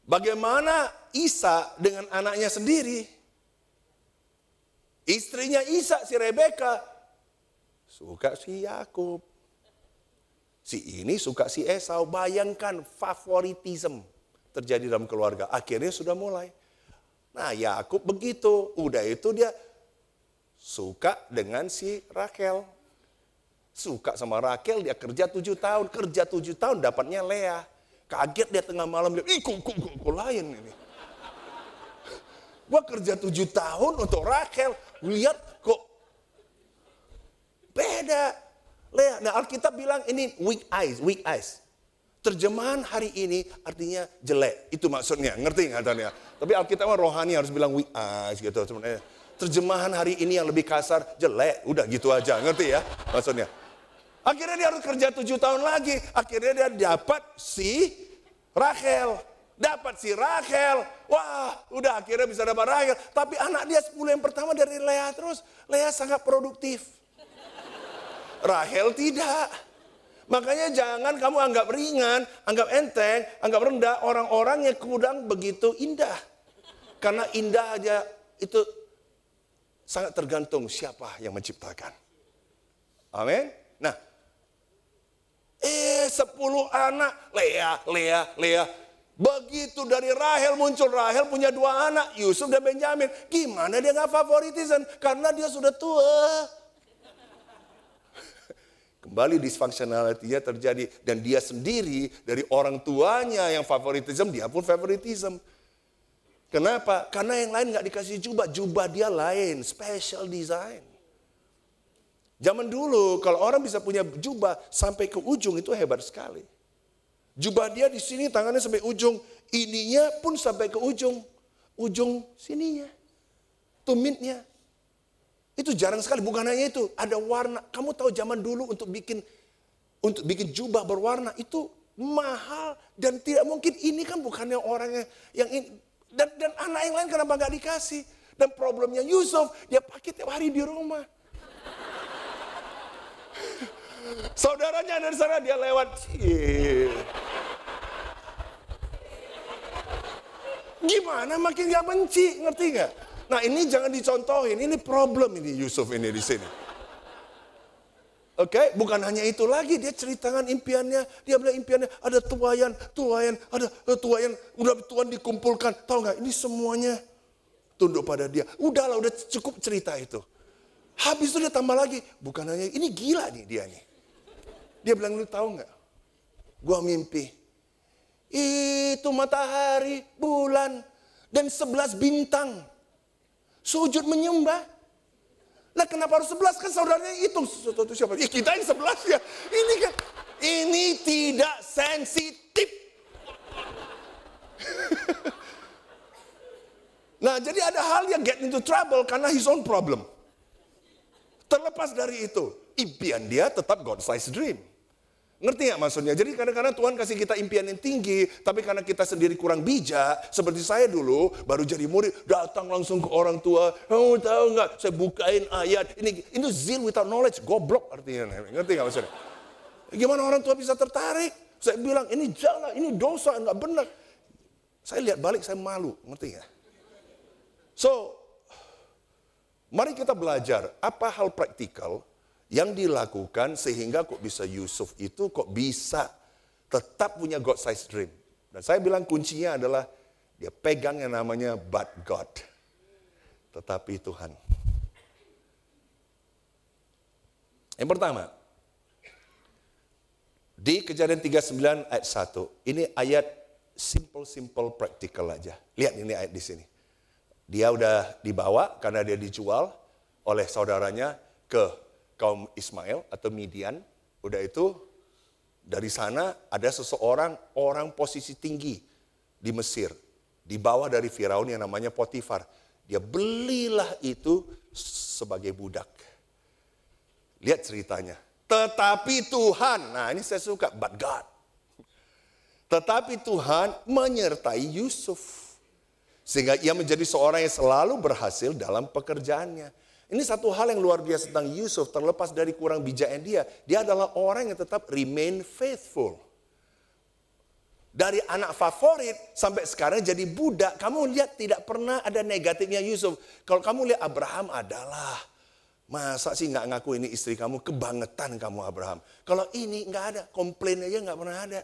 Bagaimana Isa dengan anaknya sendiri? Istrinya Isa, si Rebeka, suka si Yakub. Si ini suka si Esau. Bayangkan favoritism terjadi dalam keluarga. Akhirnya sudah mulai. Nah Yakub begitu. Udah itu dia suka dengan si Rakel. Suka sama Rakel, dia kerja 7 tahun. Kerja 7 tahun dapatnya Lea. Kaget dia tengah malam, dia, kok lain ini. Gua kerja 7 tahun untuk Rakel, lihat kok beda. Lea, nah Alkitab bilang ini weak eyes. Terjemahan hari ini artinya jelek, itu maksudnya, ngerti nggak Tania? Tapi Alkitab rohani harus bilang weak eyes gitu sebenarnya. terjemahan hari ini yang lebih kasar, jelek. Udah gitu aja, ngerti ya maksudnya. Akhirnya dia harus kerja 7 tahun lagi. Akhirnya dia dapat si Rachel. Wah, udah akhirnya bisa dapat Rachel. Tapi anak dia 10 yang pertama dari Lea terus. Lea sangat produktif. Rachel tidak. Makanya jangan kamu anggap ringan, anggap enteng, anggap rendah orang-orang yang kurang begitu indah. Karena indah aja itu sangat tergantung siapa yang menciptakan. Amin. Nah, 10 anak, Lea. Begitu dari Rachel muncul, Rachel punya 2 anak, Yusuf dan Benjamin. Gimana dia gak favoritism? Karena dia sudah tua. Kembali dysfunctionality-nya terjadi. Dan dia sendiri dari orang tuanya yang favoritism, dia pun favoritism. Kenapa? Karena yang lain gak dikasih jubah. Jubah dia lain, special design. Zaman dulu kalau orang bisa punya jubah sampai ke ujung itu hebat sekali. Jubah dia di sini tangannya sampai ujung, ininya pun sampai ke ujung sininya, tumitnya. Itu jarang sekali. Bukan hanya itu, ada warna. Kamu tahu zaman dulu untuk bikin jubah berwarna itu mahal dan tidak mungkin. Ini kan bukannya orang yang ini dan anak yang lain kenapa nggak dikasih? Dan problemnya Yusuf dia pakai tiap hari di rumah. Saudaranya dari sana dia lewat. Gimana makin gak benci, ngerti gak? Nah ini jangan dicontohin, ini problem ini Yusuf ini di sini. Oke, bukan hanya itu lagi, dia ceritakan impiannya. Dia bilang impiannya ada tuayan, ada tuayan, udah tuan dikumpulkan. Tahu gak, ini semuanya tunduk pada dia. Udahlah, udah cukup cerita itu. Habis itu dia tambah lagi, bukan hanya, ini gila nih dia nih. Dia bilang, lu tahu gak? Gua mimpi. Itu matahari, bulan, dan 11 bintang. Sujud menyembah. Lah kenapa harus 11? Kan saudaranya hitung. Itu siapa? Ya kita yang 11 ya. Ini kan, ini tidak sensitif. Nah jadi ada hal yang get into trouble karena his own problem. Terlepas dari itu, impian dia tetap God-sized dream. Ngerti gak maksudnya? Jadi kadang-kadang Tuhan kasih kita impian yang tinggi, tapi karena kita sendiri kurang bijak, seperti saya dulu, baru jadi murid, datang langsung ke orang tua, kamu tahu gak, saya bukain ayat, ini zeal without knowledge, goblok artinya. Ngerti gak maksudnya? Gimana orang tua bisa tertarik? Saya bilang, ini jangan, ini dosa, gak benar. Saya lihat balik, saya malu, ngerti gak? So, mari kita belajar apa hal praktikal yang dilakukan sehingga kok bisa Yusuf itu kok bisa tetap punya God-sized dream. Dan saya bilang kuncinya adalah dia pegang yang namanya but God. Tetapi Tuhan. Yang pertama, di Kejadian 39 ayat 1, ini ayat simple practical aja. Lihat ini ayat di sini. Dia udah dibawa karena dia dijual oleh saudaranya ke kaum Ismail atau Midian. Udah itu dari sana ada seseorang, orang posisi tinggi di Mesir. Dibawa dari Firaun yang namanya Potifar. Dia belilah itu sebagai budak. Lihat ceritanya. Tetapi Tuhan, nah ini saya suka, but God. Tetapi Tuhan menyertai Yusuf. Sehingga ia menjadi seorang yang selalu berhasil dalam pekerjaannya. Ini satu hal yang luar biasa tentang Yusuf, terlepas dari kurang bijaknya dia. Dia adalah orang yang tetap remain faithful. Dari anak favorit sampai sekarang jadi budak. Kamu lihat tidak pernah ada negatifnya Yusuf. Kalau kamu lihat Abraham adalah, masa sih nggak ngaku ini istri kamu, kebangetan kamu Abraham. Kalau ini nggak ada, komplain aja nggak pernah ada.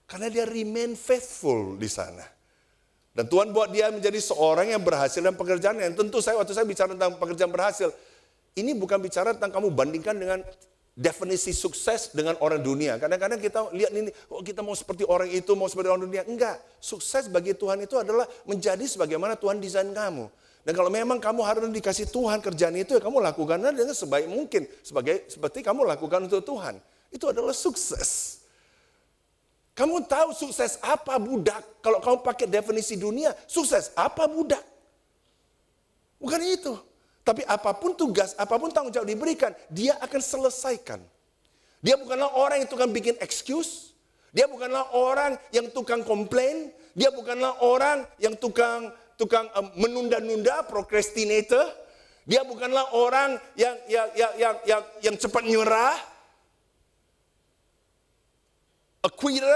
Karena dia remain faithful di sana. Dan Tuhan buat dia menjadi seorang yang berhasil dalam pekerjaannya. Dan tentu waktu saya bicara tentang pekerjaan berhasil, ini bukan bicara tentang kamu bandingkan dengan definisi sukses dengan orang dunia. Kadang-kadang kita lihat ini, oh kita mau seperti orang itu, mau seperti orang dunia. Enggak, sukses bagi Tuhan itu adalah menjadi sebagaimana Tuhan desain kamu. Dan kalau memang kamu harus dikasih Tuhan kerjaan itu, ya kamu lakukannya dengan sebaik mungkin. Seperti kamu lakukan untuk Tuhan. Itu adalah sukses. Kamu tahu sukses apa budak? Kalau kamu pakai definisi dunia, sukses apa budak? Bukan itu. Tapi apapun tugas, apapun tanggung jawab diberikan, dia akan selesaikan. Dia bukanlah orang yang tukang bikin excuse. Dia bukanlah orang yang tukang komplain. Dia bukanlah orang yang tukang menunda-nunda, procrastinator. Dia bukanlah orang yang cepat nyerah. A quitter,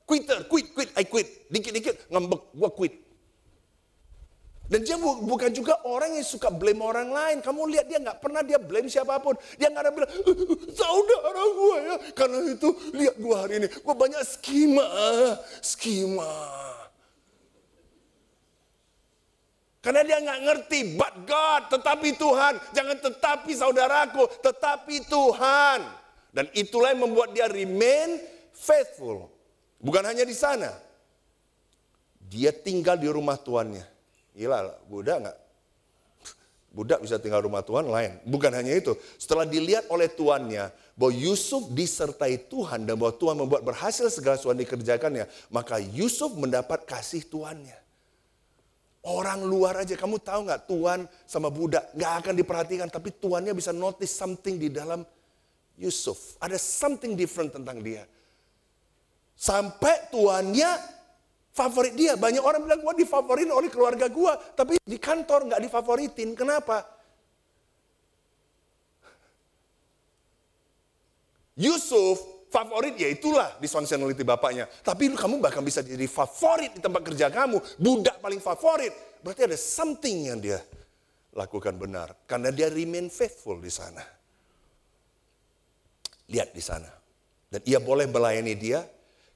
quit, I quit. Dikit-dikit ngambek, gua quit. Dan dia bukan juga orang yang suka blame orang lain. Kamu lihat dia nggak pernah dia blame siapapun. Dia nggak ada bilang, saudara gue ya. Karena itu lihat gue hari ini, gue banyak skema. Karena dia nggak ngerti, but God, tetapi Tuhan. Jangan tetapi saudaraku, tetapi Tuhan. Dan itulah yang membuat dia remain faithful. Bukan hanya di sana. Dia tinggal di rumah tuannya. Gila, budak bisa tinggal rumah Tuhan lain. Bukan hanya itu. Setelah dilihat oleh tuannya bahwa Yusuf disertai Tuhan dan bahwa Tuhan membuat berhasil segala sesuatu dikerjakannya, maka Yusuf mendapat kasih tuannya. Orang luar aja, kamu tahu nggak, tuan sama budak nggak akan diperhatikan, tapi tuannya bisa notice something di dalam Yusuf. Ada something different tentang dia. Sampai tuannya favorit dia. Banyak orang bilang, gua difavoritin oleh keluarga gua, tapi di kantor nggak difavoritin. Kenapa? Yusuf favorit, ya itulah disfunctionality bapaknya. Tapi kamu bahkan bisa jadi favorit di tempat kerja kamu. Budak paling favorit. Berarti ada something yang dia lakukan benar. Karena dia remain faithful di sana. Lihat di sana. Dan ia boleh melayani dia.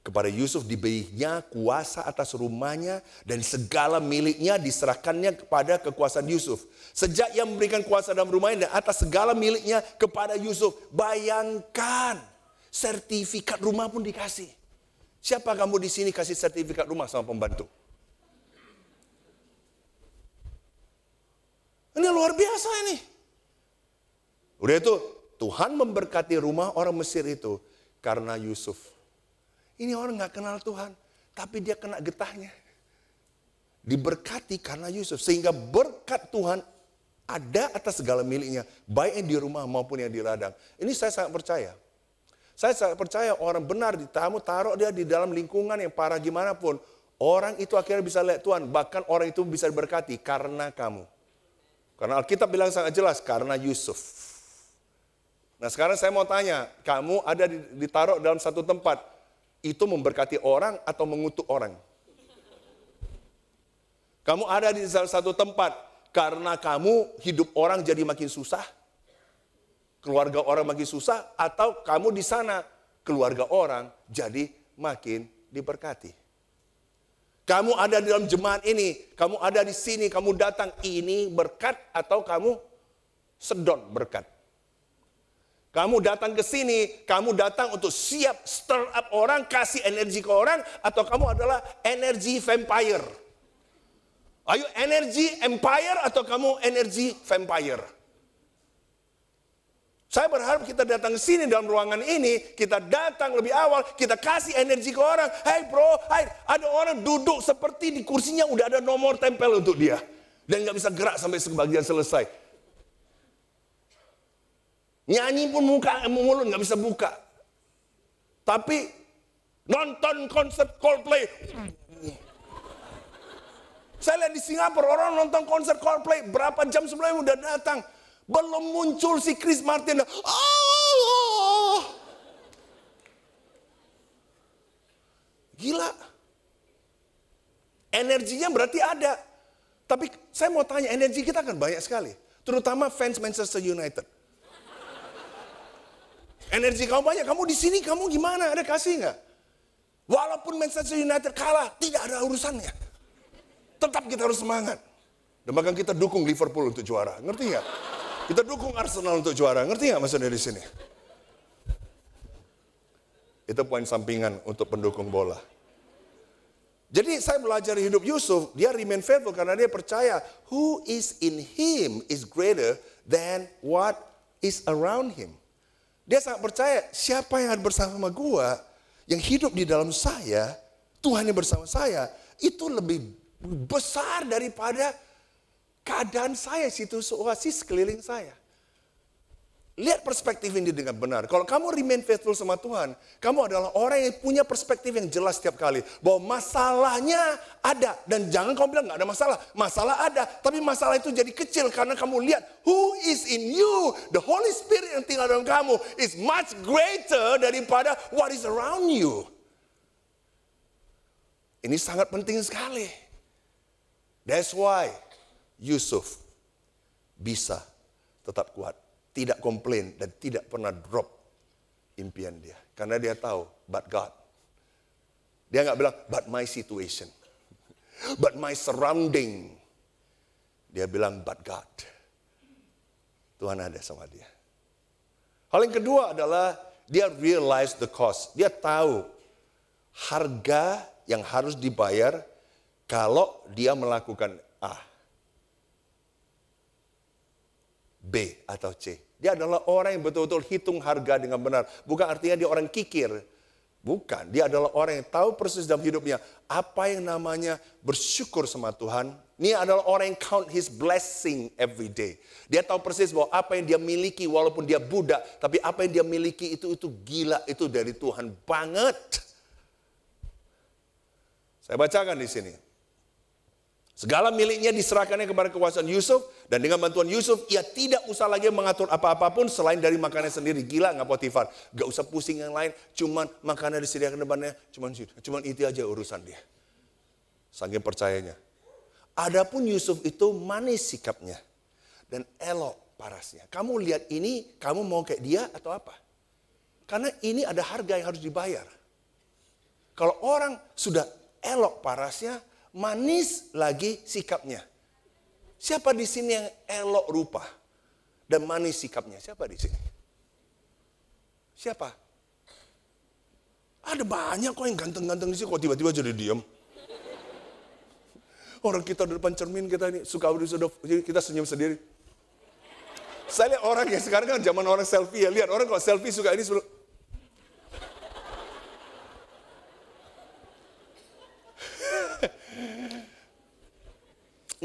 Kepada Yusuf diberinya kuasa atas rumahnya dan segala miliknya diserahkannya kepada kekuasaan Yusuf. Sejak ia memberikan kuasa dalam rumahnya dan atas segala miliknya kepada Yusuf. Bayangkan, sertifikat rumah pun dikasih. Siapa kamu di sini kasih sertifikat rumah sama pembantu? Ini luar biasa ini. Udah itu, Tuhan memberkati rumah orang Mesir itu karena Yusuf. Ini orang gak kenal Tuhan, tapi dia kena getahnya. Diberkati karena Yusuf, sehingga berkat Tuhan ada atas segala miliknya, baik yang di rumah maupun yang di ladang. Ini saya sangat percaya. Saya sangat percaya orang benar taruh dia di dalam lingkungan yang parah gimana pun, orang itu akhirnya bisa lihat Tuhan, bahkan orang itu bisa diberkati karena kamu. Karena Alkitab bilang sangat jelas, karena Yusuf. Nah sekarang saya mau tanya, kamu ada ditaruh dalam satu tempat, itu memberkati orang atau mengutuk orang? Kamu ada di salah satu tempat karena kamu hidup orang jadi makin susah, keluarga orang makin susah, atau kamu di sana keluarga orang jadi makin diberkati. Kamu ada di dalam jemaat ini, kamu ada di sini, kamu datang, ini berkat atau kamu sedot berkat? Kamu datang ke sini, kamu datang untuk siap stir up orang, kasih energi ke orang, atau kamu adalah energi vampire? Are you energy empire atau kamu energi vampire? Saya berharap kita datang ke sini dalam ruangan ini, kita datang lebih awal, kita kasih energi ke orang. Hey bro, ada orang duduk seperti di kursinya udah ada nomor tempel untuk dia. Dan gak bisa gerak sampai sebagian selesai. Nyanyi pun mulut gak bisa buka. Tapi nonton konser Coldplay. Saya lihat di Singapura orang nonton konser Coldplay. Berapa jam sebelumnya udah datang. Belum muncul si Chris Martin. Gila. Energinya berarti ada. Tapi saya mau tanya, energi kita kan banyak sekali. Terutama fans Manchester United. Energi kamu banyak, kamu di sini kamu gimana? Ada kasih nggak? Walaupun Manchester United kalah, tidak ada urusannya. Tetap kita harus semangat. Dan bahkan kita dukung Liverpool untuk juara, ngerti nggak? Kita dukung Arsenal untuk juara, ngerti nggak maksudnya di sini? Itu poin sampingan untuk pendukung bola. Jadi saya belajar hidup Yusuf, dia remain faithful karena dia percaya who is in him is greater than what is around him. Dia sangat percaya siapa yang ada bersama gua, yang hidup di dalam saya, Tuhan yang bersama saya, itu lebih besar daripada keadaan saya, situasi sekeliling saya. Lihat perspektif ini dengan benar. Kalau kamu remain faithful sama Tuhan, kamu adalah orang yang punya perspektif yang jelas setiap kali. Bahwa masalahnya ada. Dan jangan kamu bilang gak ada masalah. Masalah ada, tapi masalah itu jadi kecil karena kamu lihat who is in you. The Holy Spirit yang tinggal dalam kamu is much greater daripada what is around you. Ini sangat penting sekali. That's why Yusuf bisa tetap kuat. Tidak komplain dan tidak pernah drop impian dia. Karena dia tahu, but God. Dia nggak bilang, but my situation. But my surrounding. Dia bilang, but God. Tuhan ada sama dia. Hal yang kedua adalah, dia realize the cost. Dia tahu harga yang harus dibayar kalau dia melakukan A, B atau C. Dia adalah orang yang betul-betul hitung harga dengan benar. Bukan artinya dia orang kikir. Bukan. Dia adalah orang yang tahu persis dalam hidupnya apa yang namanya bersyukur sama Tuhan. Ini adalah orang yang count his blessing every day. Dia tahu persis bahwa apa yang dia miliki walaupun dia budak, tapi apa yang dia miliki itu gila, itu dari Tuhan banget. Saya bacakan di sini. Segala miliknya diserahkannya kepada kekuasaan Yusuf. Dan dengan bantuan Yusuf, ia tidak usah lagi mengatur apa-apapun selain dari makanannya sendiri. Gila nggak Potifar? Gak usah pusing yang lain. Cuman makanan disediakan depannya. Cuman itu aja urusan dia. Saking percayanya. Adapun Yusuf itu manis sikapnya. Dan elok parasnya. Kamu lihat ini, kamu mau kayak dia atau apa? Karena ini ada harga yang harus dibayar. Kalau orang sudah elok parasnya, manis lagi sikapnya. Siapa di sini yang elok rupa dan manis sikapnya? Siapa di sini? Siapa? Ada banyak kok yang ganteng-ganteng di sini kok tiba-tiba jadi diam. Orang kita di depan cermin kita ini suka kita senyum sendiri. Saya lihat orang ya sekarang kan zaman orang selfie ya, lihat orang kalau selfie suka ini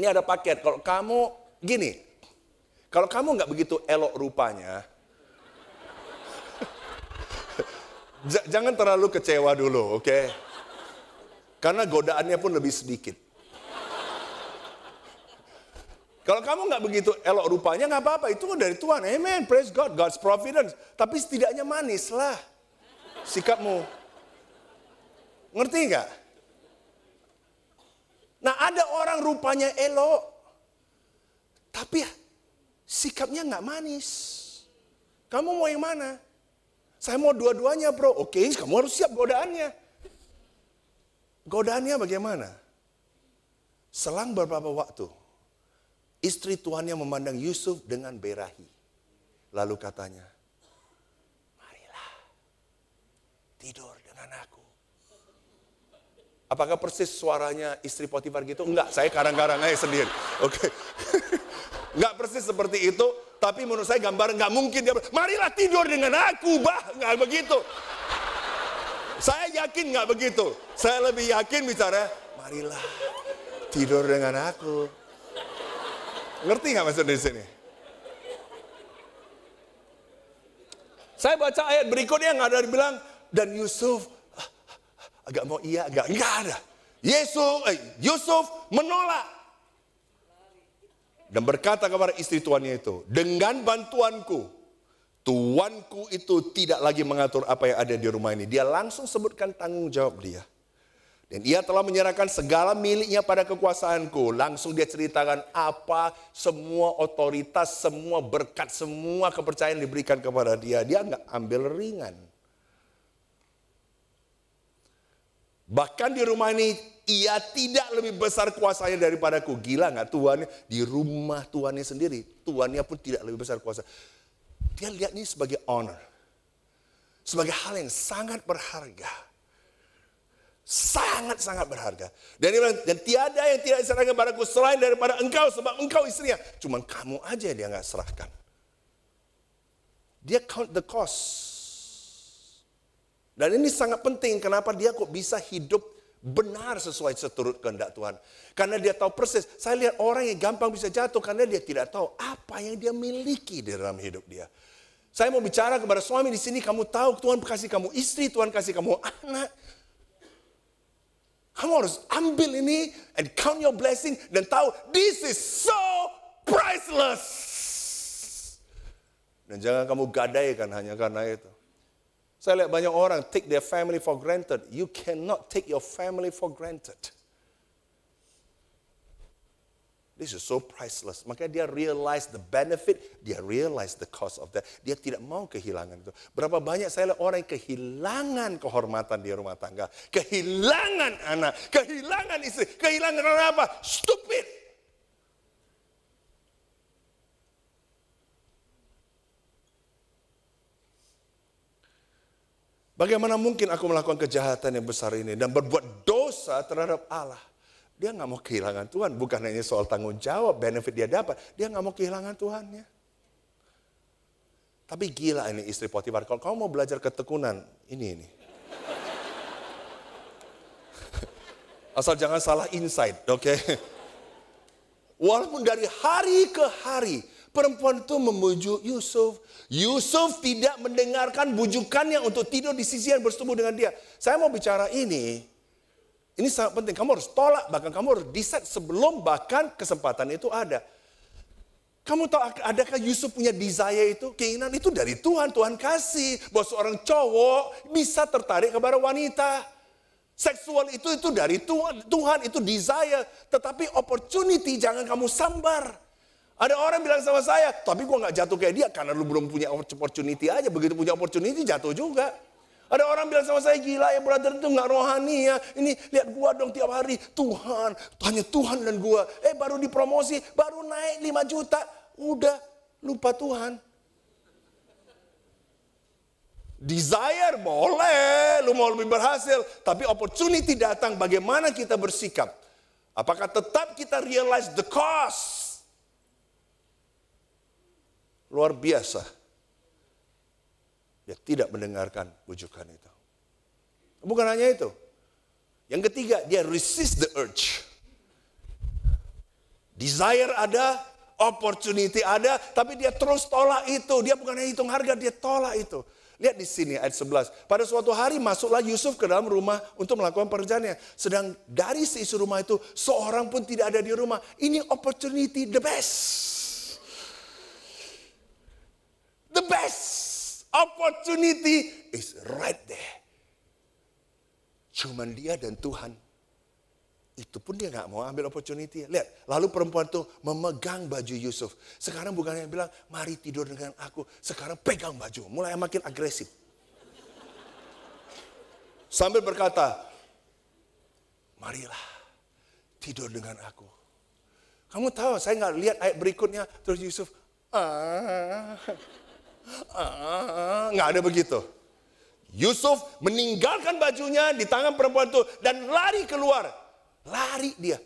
Ini ada paket, kalau kamu, gini, kalau kamu nggak begitu elok rupanya, jangan terlalu kecewa dulu, oke? Karena godaannya pun lebih sedikit. Kalau kamu nggak begitu elok rupanya, nggak apa-apa, itu dari Tuhan, amen, praise God, God's providence. Tapi setidaknya manis lah sikapmu. Ngerti nggak? Nah ada orang rupanya elok, tapi sikapnya nggak manis. Kamu mau yang mana? Saya mau dua-duanya bro. Oke, kamu harus siap godaannya. Godaannya bagaimana? Selang beberapa waktu, istri tuannya memandang Yusuf dengan berahi. Lalu katanya, marilah tidur dengan aku. Apakah persis suaranya istri Potifar gitu? Enggak, saya karang-karang aja sendiri. Oke. Enggak persis seperti itu, tapi menurut saya gambaran enggak mungkin dia marilah tidur dengan aku, bah. Enggak begitu. Saya yakin enggak begitu. Saya lebih yakin bicara, marilah tidur dengan aku. Ngerti enggak maksud di sini? Saya baca ayat berikutnya yang ada dibilang, dan Yusuf agak mau iya, enggak ada. Yusuf menolak. Dan berkata kepada istri tuannya itu, dengan bantuanku, tuanku itu tidak lagi mengatur apa yang ada di rumah ini. Dia langsung sebutkan tanggung jawab dia. Dan ia telah menyerahkan segala miliknya pada kekuasaanku. Langsung dia ceritakan apa semua otoritas, semua berkat, semua kepercayaan diberikan kepada dia. Dia enggak ambil ringan. Bahkan di rumah ini, ia tidak lebih besar kuasanya daripadaku. Gila nggak tuannya? Di rumah tuannya sendiri, tuannya pun tidak lebih besar kuasa. Dia lihat ini sebagai honor. Sebagai hal yang sangat berharga. Sangat-sangat berharga. Dan dia bilang, dan tiada yang tidak diserahkan padaku selain daripada engkau, sebab engkau istrinya. Cuma kamu aja dia nggak serahkan. Dia count the cost. Dan ini sangat penting, kenapa dia kok bisa hidup benar sesuai seturut kehendak Tuhan. Karena dia tahu persis, saya lihat orang yang gampang bisa jatuh karena dia tidak tahu apa yang dia miliki di dalam hidup dia. Saya mau bicara kepada suami di sini, kamu tahu Tuhan kasih kamu istri, Tuhan kasih kamu anak. Kamu harus ambil ini and count your blessing dan tahu this is so priceless. Dan jangan kamu gadaikan hanya karena itu. Saya lihat banyak orang take their family for granted. You cannot take your family for granted. This is so priceless. Makanya dia realize the benefit, dia realize the cost of that. Dia tidak mau kehilangan itu. Berapa banyak saya lihat orang yang kehilangan kehormatan di rumah tangga. Kehilangan anak, kehilangan istri, kehilangan apa? Stupid. Bagaimana mungkin aku melakukan kejahatan yang besar ini dan berbuat dosa terhadap Allah? Dia nggak mau kehilangan Tuhan. Bukan hanya soal tanggung jawab, benefit dia dapat. Dia nggak mau kehilangan Tuhannya. Tapi gila ini istri Potifar. Kalau kamu mau belajar ketekunan, ini. Asal jangan salah insight, oke? Walaupun dari hari ke hari, perempuan itu memujuk Yusuf. Yusuf tidak mendengarkan bujukannya untuk tidur di sisi yang bersetubuh dengan dia. Saya mau bicara ini sangat penting. Kamu harus tolak, bahkan kamu harus decide sebelum bahkan kesempatan itu ada. Kamu tahu adakah Yusuf punya desire itu? Keinginan itu dari Tuhan. Tuhan kasih bahwa seorang cowok bisa tertarik kepada wanita. Seksual itu dari Tuhan. Tuhan itu desire. Tetapi opportunity jangan kamu sambar. Ada orang bilang sama saya, tapi gue gak jatuh kayak dia karena lu belum punya opportunity aja. Begitu punya opportunity jatuh juga. Ada orang bilang sama saya, gila ya brother itu gak rohani ya. Ini lihat gue dong tiap hari. Tuhan, hanya Tuhan dan gue. Baru dipromosi, baru naik 5 juta. Udah lupa Tuhan. Desire boleh, lu mau lebih berhasil. Tapi opportunity datang, bagaimana kita bersikap. Apakah tetap kita realize the cost? Luar biasa. Dia tidak mendengarkan bujukan itu. Bukan hanya itu. Yang ketiga, dia resist the urge. Desire ada, opportunity ada, tapi dia terus tolak itu. Dia bukan hanya hitung harga, dia tolak itu. Lihat di sini ayat 11. Pada suatu hari masuklah Yusuf ke dalam rumah untuk melakukan pekerjaannya. Sedang dari seisi rumah itu, seorang pun tidak ada di rumah. Ini opportunity the best. The best opportunity is right there. Cuman dia dan Tuhan. Itu pun dia gak mau ambil opportunity. Lihat, lalu perempuan itu memegang baju Yusuf. Sekarang bukan yang bilang, mari tidur dengan aku. Sekarang pegang baju, mulai makin agresif. Sambil berkata, marilah tidur dengan aku. Kamu tahu, saya gak lihat ayat berikutnya. Terus Yusuf, nggak ada begitu. Yusuf meninggalkan bajunya di tangan perempuan itu dan lari keluar. Lari dia.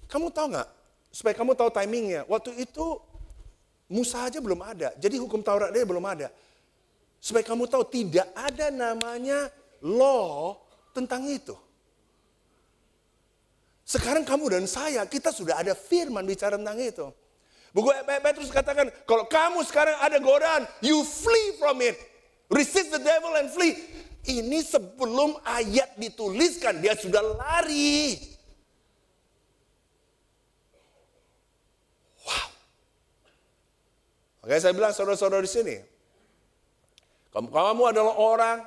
Kamu tahu nggak? Supaya kamu tahu timingnya. Waktu itu Musa aja belum ada. Jadi hukum Taurat dia belum ada. Supaya kamu tahu tidak ada namanya law tentang itu. Sekarang kamu dan saya, kita sudah ada firman bicara tentang itu. Buku Petrus katakan, kalau kamu sekarang ada godaan, you flee from it. Resist the devil and flee. Ini sebelum ayat dituliskan, dia sudah lari. Wow. Makanya saya bilang saudara-saudara di sini, kamu adalah orang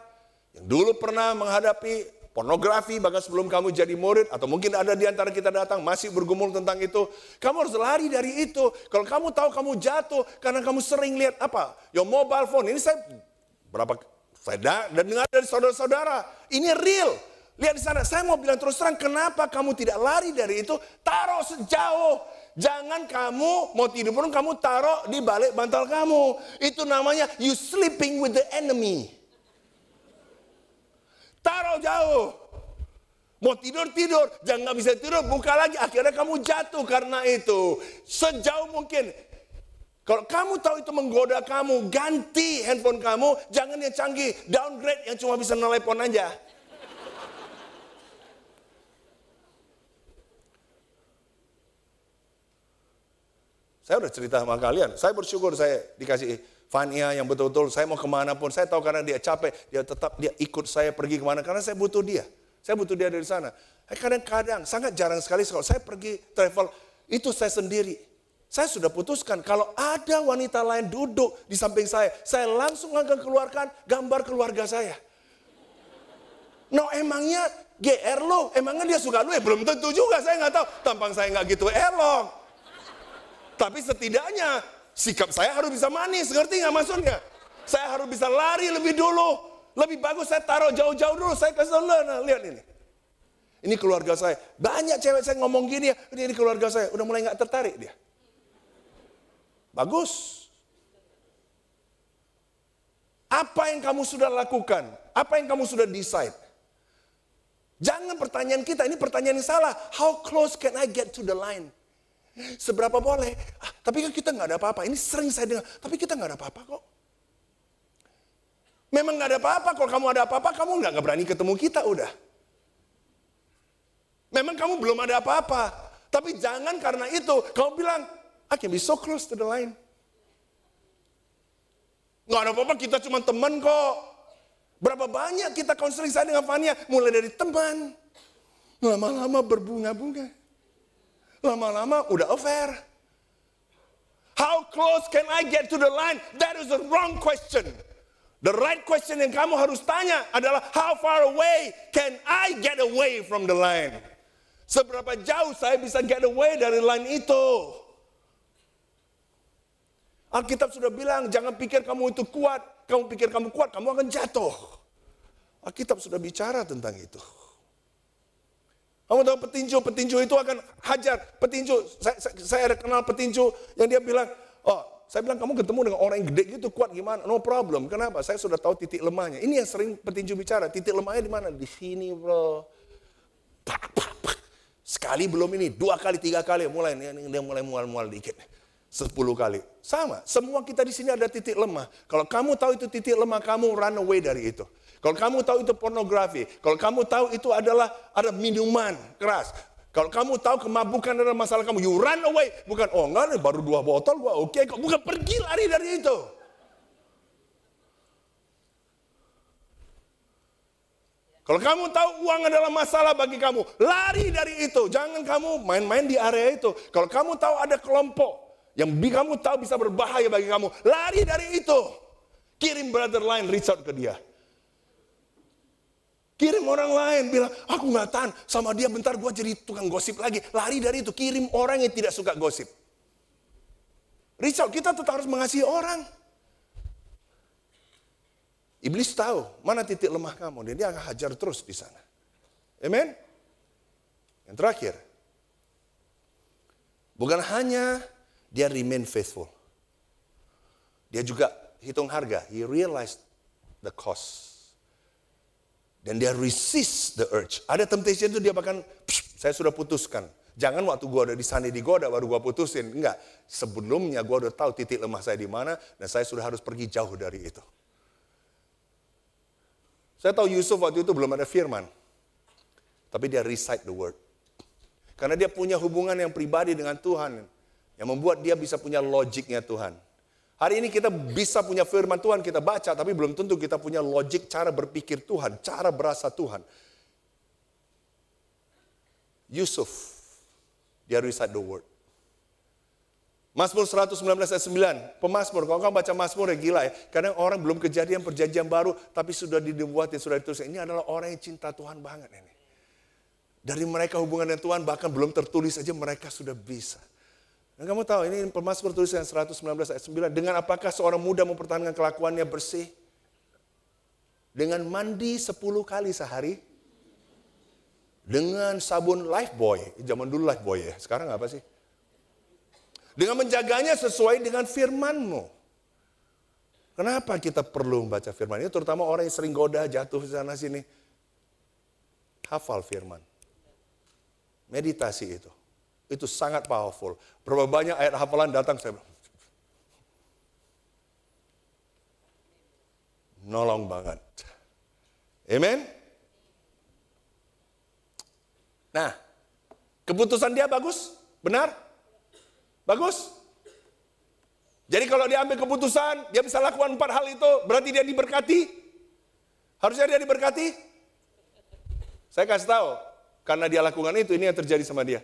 yang dulu pernah menghadapi pornografi, bahkan sebelum kamu jadi murid, atau mungkin ada di antara kita datang masih bergumul tentang itu. Kamu harus lari dari itu. Kalau kamu tahu kamu jatuh karena kamu sering lihat apa? Your mobile phone. Ini saya dengar dari saudara-saudara. Ini real. Lihat di sana. Saya mau bilang terus terang, kenapa kamu tidak lari dari itu? Taruh sejauh. Jangan kamu mau tidur pun kamu taruh di balik bantal kamu. Itu namanya you sleeping with the enemy. Taruh jauh. Mau tidur, jangan nggak bisa tidur, buka lagi. Akhirnya kamu jatuh karena itu. Sejauh mungkin. Kalau kamu tahu itu menggoda kamu, ganti handphone kamu. Jangan yang canggih, downgrade yang cuma bisa nelpon aja. Saya udah cerita sama kalian, saya bersyukur saya dikasih Fania yang betul-betul saya mau kemana pun, saya tahu karena dia capek, dia ikut saya pergi kemana, karena saya butuh dia. Saya butuh dia dari sana. Kadang-kadang, sangat jarang sekali kalau saya pergi travel, itu saya sendiri. Saya sudah putuskan, kalau ada wanita lain duduk di samping saya langsung akan keluarkan gambar keluarga saya. No, emangnya GR lo, emangnya dia suka lu ya? Belum tentu juga, saya nggak tahu. Tampang saya nggak gitu elok. Tapi setidaknya sikap saya harus bisa manis, ngerti nggak maksudnya? Saya harus bisa lari lebih dulu. Lebih bagus saya taruh jauh-jauh dulu, saya kasih tahu, nah, lihat ini. Ini keluarga saya. Banyak cewek saya ngomong gini ya, ini keluarga saya. Udah mulai nggak tertarik dia. Bagus. Apa yang kamu sudah lakukan? Apa yang kamu sudah decide? Jangan pertanyaan kita, ini pertanyaan yang salah. How close can I get to the line? Seberapa boleh? Tapi kan kita nggak ada apa-apa. Ini sering saya dengar, tapi kita nggak ada apa-apa kok. Memang nggak ada apa-apa. Kalau kamu ada apa-apa, kamu nggak berani ketemu kita udah. Memang kamu belum ada apa-apa. Tapi jangan karena itu kamu bilang, I can be so close to the line. Nggak ada apa-apa, kita cuma teman kok. Berapa banyak kita konseling saya dengan Fania, mulai dari teman. Lama-lama berbunga-bunga. Lama-lama udah affair. How close can I get to the line? That is the wrong question. The right question yang kamu harus tanya adalah, how far away can I get away from the line? Seberapa jauh saya bisa get away dari line itu? Alkitab sudah bilang, jangan pikir kamu itu kuat. Kamu pikir kamu kuat, kamu akan jatuh. Alkitab sudah bicara tentang itu. Kamu tahu petinju itu akan hajar. Petinju, saya ada kenal petinju yang dia bilang, saya bilang kamu ketemu dengan orang yang gede gitu kuat gimana? No problem. Kenapa? Saya sudah tahu titik lemahnya. Ini yang sering petinju bicara. Titik lemahnya di mana? Di sini bro. Sekali belum ini, 2 kali, 3 kali mulai dia mulai mual-mual dikit. 10 kali. Sama, semua kita di sini ada titik lemah. Kalau kamu tahu itu titik lemah, kamu run away dari itu. Kalau kamu tahu itu pornografi, kalau kamu tahu itu adalah ada minuman keras. Kalau kamu tahu kemabukan adalah masalah kamu, you run away. Bukan, oh enggak nih baru 2 botol, gua oke kok. Bukan, pergi lari dari itu. Kalau kamu tahu uang adalah masalah bagi kamu, lari dari itu. Jangan kamu main-main di area itu. Kalau kamu tahu ada kelompok yang kamu tahu bisa berbahaya bagi kamu, lari dari itu. Kirim brother lain, reach out ke dia. Kirim orang lain, bilang, aku nggak tahan sama dia, bentar gue jadi tukang gosip lagi. Lari dari itu, kirim orang yang tidak suka gosip. Reach out, kita tetap harus mengasihi orang. Iblis tahu mana titik lemah kamu, dan dia akan hajar terus di sana. Amen? Yang terakhir, bukan hanya dia remain faithful. Dia juga hitung harga. He realized the cost. Dan dia resist the urge. Ada temptation itu dia bahkan, saya sudah putuskan. Jangan waktu gue ada di sana digoda baru gue putusin. Enggak. Sebelumnya gue udah tahu titik lemah saya di mana. Dan saya sudah harus pergi jauh dari itu. Saya tahu Yusuf waktu itu belum ada firman. Tapi dia recite the word. Karena dia punya hubungan yang pribadi dengan Tuhan. Yang membuat dia bisa punya logiknya Tuhan. Hari ini kita bisa punya firman Tuhan, kita baca, tapi belum tentu kita punya logik cara berpikir Tuhan, cara berasa Tuhan. Yusuf, dia recite the word. Mazmur 119 ayat 9, pemazmur, kalau kamu baca mazmur ya gila ya. Kadang orang belum kejadian perjanjian baru, tapi sudah dibuatin, sudah ditulis. Ini adalah orang yang cinta Tuhan banget ini. Dari mereka hubungan dengan Tuhan, bahkan belum tertulis aja mereka sudah bisa. Dan kamu tahu ini pemazmur tulisan 119 ayat 9. Dengan apakah seorang muda mempertahankan kelakuannya bersih? Dengan mandi 10 kali sehari. Dengan sabun Lifebuoy. Zaman dulu Lifebuoy ya, sekarang apa sih? Dengan menjaganya sesuai dengan firman-Mu. Kenapa kita perlu membaca firman? Ini terutama orang yang sering goda, jatuh sana sini. Hafal firman. Meditasi itu. Itu sangat powerful. Berapa banyak ayat hafalan datang, saya bilang, nolong banget. Amen? Nah, keputusan dia bagus? Benar? Bagus? Jadi kalau dia ambil keputusan, dia bisa lakukan 4 hal itu, berarti dia diberkati. Harusnya dia diberkati. Saya kasih tahu, karena dia lakukan itu, ini yang terjadi sama dia.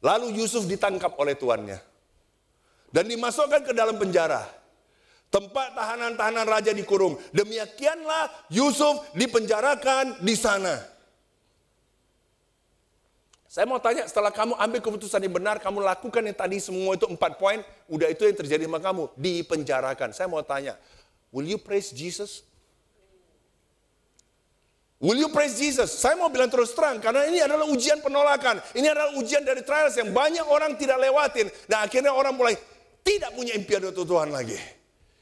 Lalu Yusuf ditangkap oleh tuannya. Dan dimasukkan ke dalam penjara. Tempat tahanan-tahanan raja dikurung. Demikianlah Yusuf dipenjarakan di sana. Saya mau tanya, setelah kamu ambil keputusan yang benar, kamu lakukan yang tadi semua itu 4 poin, udah itu yang terjadi sama kamu, dipenjarakan. Saya mau tanya, will you praise Jesus? Will you praise Jesus? Saya mau bilang terus terang, karena ini adalah ujian penolakan. Ini adalah ujian dari trials yang banyak orang tidak lewatin. Dan akhirnya orang mulai tidak punya impian untuk Tuhan lagi.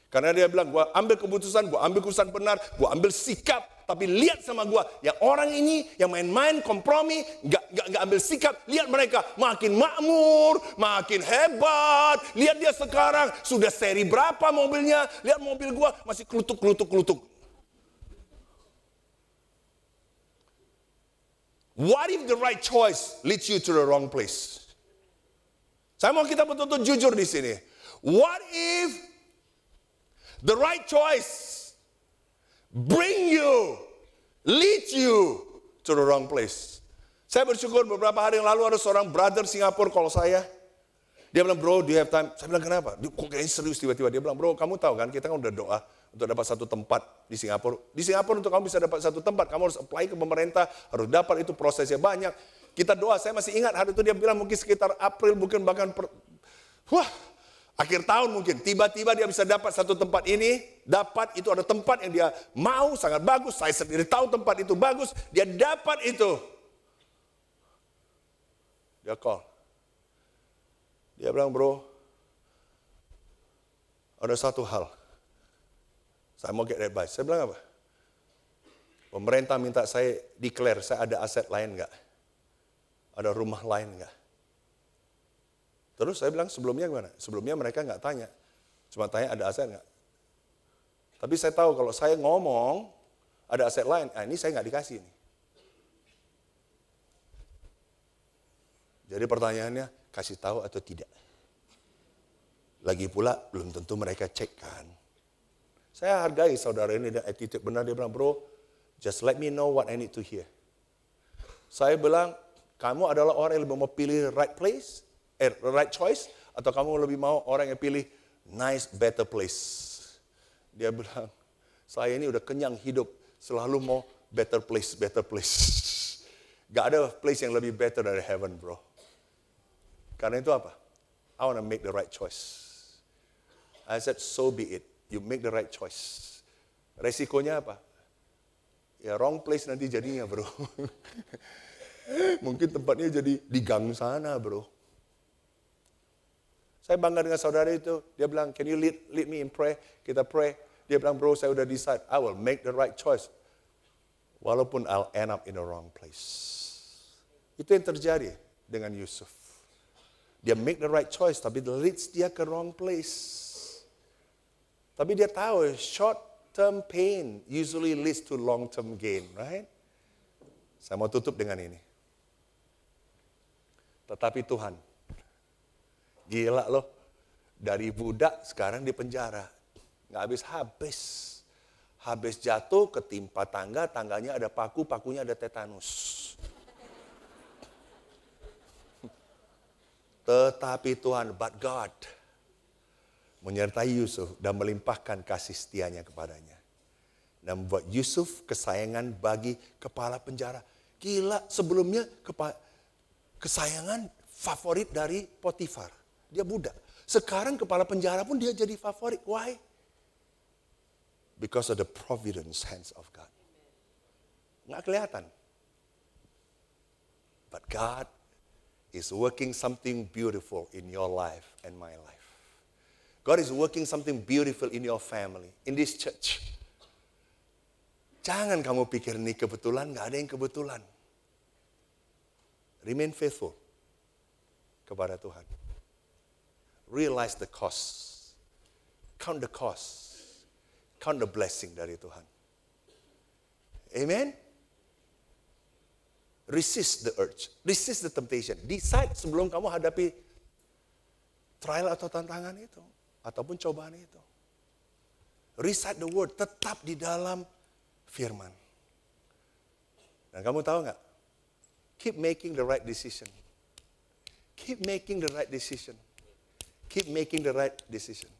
Karena dia bilang, gue ambil keputusan benar, gue ambil sikap. Tapi lihat sama gue, yang orang ini yang main-main kompromi, gak ambil sikap. Lihat mereka makin makmur, makin hebat. Lihat dia sekarang, sudah seri berapa mobilnya. Lihat mobil gue masih kelutuk. What if the right choice leads you to the wrong place? Saya mau kita betul-betul jujur di sini. What if the right choice lead you to the wrong place? Saya bersyukur beberapa hari yang lalu ada seorang brother Singapura kalau saya. Dia bilang, bro, do you have time? Saya bilang, kenapa? Dia kok kayaknya serius tiba-tiba. Dia bilang, bro, kamu tahu kan kita kan udah doa untuk dapat satu tempat di Singapura. Di Singapura untuk kamu bisa dapat satu tempat, kamu harus apply ke pemerintah, harus dapat, itu prosesnya banyak. Kita doa, saya masih ingat hari itu dia bilang mungkin sekitar April, mungkin bahkan akhir tahun mungkin. Tiba-tiba dia bisa dapat satu tempat ini, dapat itu ada tempat yang dia mau, sangat bagus. Saya sendiri tahu tempat itu bagus, dia dapat itu. Dia call. Dia bilang, bro, ada satu hal. Saya mau get advice. Saya bilang apa? Pemerintah minta saya declare, saya ada aset lain enggak? Ada rumah lain enggak? Terus saya bilang, sebelumnya gimana? Sebelumnya mereka enggak tanya. Cuma tanya ada aset enggak? Tapi saya tahu kalau saya ngomong, ada aset lain, ini saya enggak dikasih nih. Jadi pertanyaannya, kasih tahu atau tidak? Lagi pula, belum tentu mereka cek kan. Saya hargai saudara ini dan attitude benar. Dia bilang, bro, just let me know what I need to hear. Saya bilang, kamu adalah orang yang lebih mau pilih right place, right choice, atau kamu lebih mau orang yang pilih nice, better place. Dia bilang, saya ini udah kenyang hidup, selalu mau better place, better place. Gak ada place yang lebih better dari heaven, bro. Karena itu apa? I want to make the right choice. I said, so be it. You make the right choice. Resikonya apa? Ya wrong place nanti jadinya, bro. Mungkin tempatnya jadi di gang sana, bro. Saya bangga dengan saudara itu. Dia bilang, can you lead me in prayer? Kita pray. Dia bilang, bro, saya udah decide. I will make the right choice. Walaupun I'll end up in the wrong place. Itu yang terjadi dengan Yusuf. Dia make the right choice, tapi leads dia ke wrong place. Tapi dia tahu, short-term pain usually leads to long-term gain, right? Saya mau tutup dengan ini. Tetapi Tuhan, gila loh, dari budak sekarang di penjara. Nggak habis-habis. Habis jatuh, ketimpa tangga, tangganya ada paku, pakunya ada tetanus. Tetapi Tuhan, but God, menyertai Yusuf dan melimpahkan kasih setianya kepadanya. Dan membuat Yusuf kesayangan bagi kepala penjara. Gila, sebelumnya kesayangan favorit dari Potifar. Dia budak. Sekarang kepala penjara pun dia jadi favorit. Why? Because of the providence hands of God. Nggak kelihatan. But God is working something beautiful in your life and my life. God is working something beautiful in your family, in this church. Jangan kamu pikir ini kebetulan, nggak ada yang kebetulan. Remain faithful kepada Tuhan. Realize the cost. Count the cost. Count the blessing dari Tuhan. Amen? Resist the urge. Resist the temptation. Decide sebelum kamu hadapi trial atau tantangan itu. ataupun cobaan itu. Recite the word, tetap di dalam firman. Dan kamu tahu nggak? Keep making the right decision. Keep making the right decision. Keep making the right decision.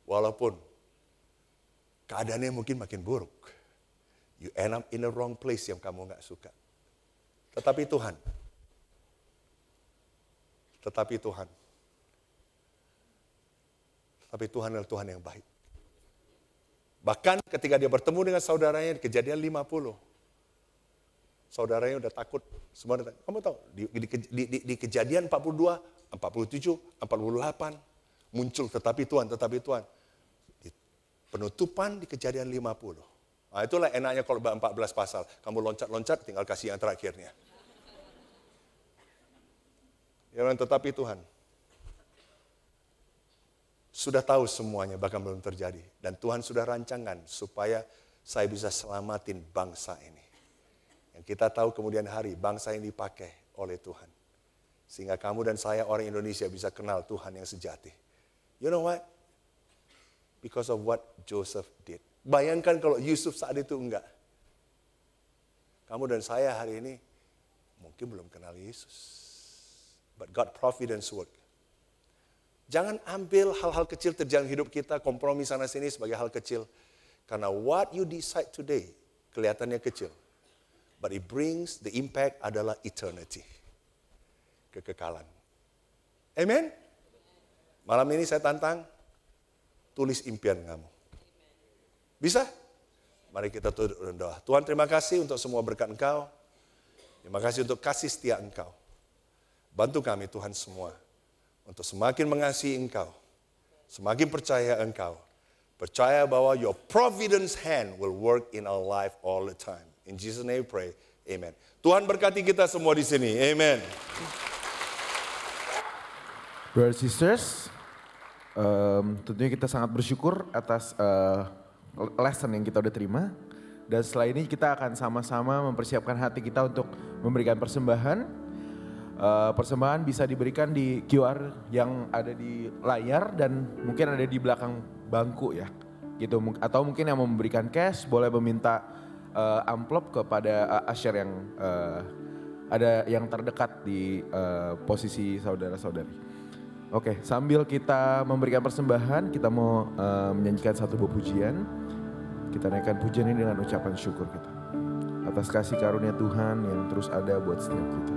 Walaupun keadaannya mungkin makin buruk. You end up in the wrong place yang kamu nggak suka. Tetapi Tuhan. Tetapi Tuhan adalah Tuhan yang baik. Bahkan ketika dia bertemu dengan saudaranya di Kejadian 50. Saudaranya udah takut. Semua udah takut. Kamu tahu, di Kejadian 42, 47, 48, muncul tetapi Tuhan. Di penutupan di Kejadian 50. Nah, itulah enaknya kalau 14 pasal. Kamu loncat-loncat, tinggal kasih yang terakhirnya. Yang tetapi Tuhan sudah tahu semuanya, bahkan belum terjadi. Dan Tuhan sudah rancangan supaya saya bisa selamatin bangsa ini. Yang kita tahu kemudian hari, bangsa ini dipakai oleh Tuhan. Sehingga kamu dan saya orang Indonesia bisa kenal Tuhan yang sejati. You know what? Because of what Joseph did. Bayangkan kalau Yusuf saat itu enggak. Kamu dan saya hari ini mungkin belum kenal Yesus. But God providence work. Jangan ambil hal-hal kecil terjadi hidup kita, kompromi sana sini sebagai hal kecil. Karena what you decide today kelihatannya kecil. But it brings the impact adalah eternity. Kekekalan. Amen? Malam ini saya tantang, tulis impian kamu. Bisa? Mari kita tunduk dan doa. Tuhan, terima kasih untuk semua berkat Engkau. Terima kasih untuk kasih setia Engkau. Bantu kami Tuhan semua untuk semakin mengasihi Engkau, semakin percaya Engkau, percaya bahwa your providence hand will work in our life all the time. In Jesus' name we pray, amen. Tuhan berkati kita semua di sini, amen. Brothers and sisters, tentunya kita sangat bersyukur atas lesson yang kita udah terima. Dan setelah ini kita akan sama-sama mempersiapkan hati kita untuk memberikan persembahan. Persembahan bisa diberikan di QR yang ada di layar dan mungkin ada di belakang bangku ya, gitu. Atau mungkin yang mau memberikan cash boleh meminta amplop kepada usher yang ada yang terdekat di posisi saudara-saudari. Oke, sambil kita memberikan persembahan, kita mau menyanyikan satu buah pujian. Kita naikkan pujian ini dengan ucapan syukur kita atas kasih karunia Tuhan yang terus ada buat setiap kita.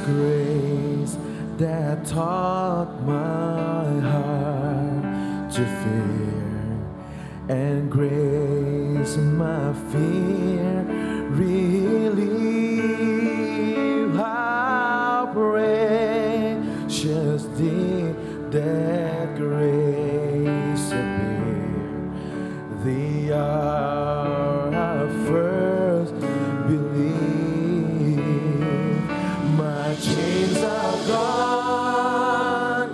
Grace that taught my heart to fear, and grace my fear relieve. How precious did that grace appear, the hour I first believed. Chains are gone,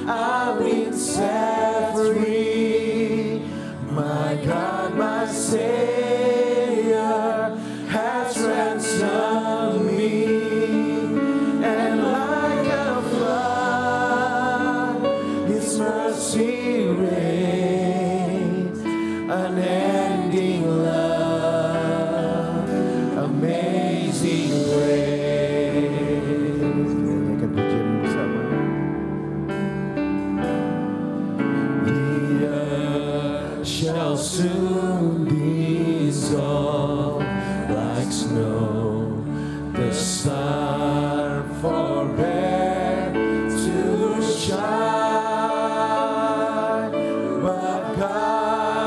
I've been set free. My God, my Savior has ransomed me. And like a flood, His mercy reigns, unending love, amazing grace. Shall soon dissolve like snow, the sun forbear to shine, but God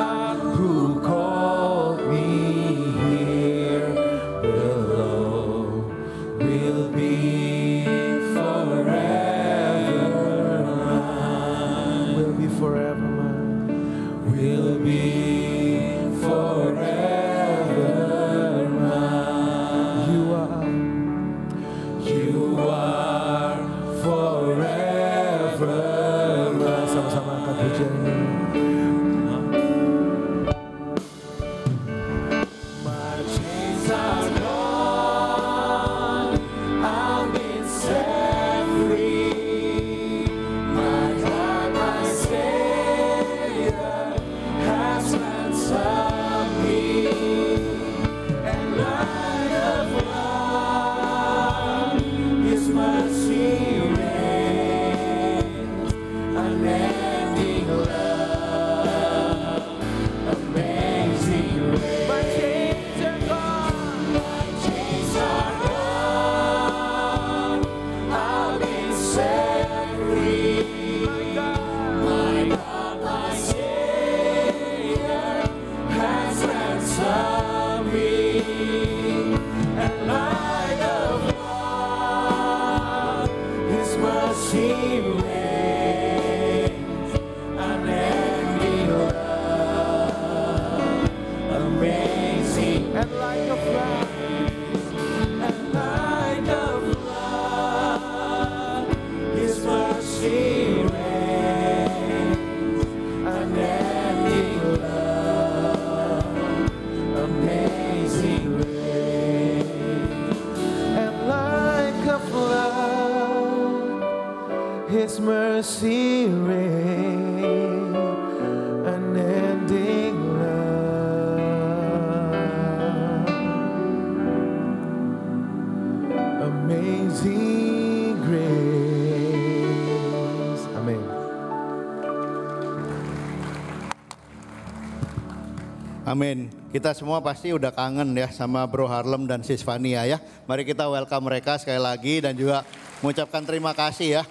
mercy reign, unending love, amazing grace. Amin. Amin. Kita semua pasti udah kangen ya sama Bro Harlem dan Sis Fania ya. Mari kita welcome mereka sekali lagi dan juga mengucapkan terima kasih ya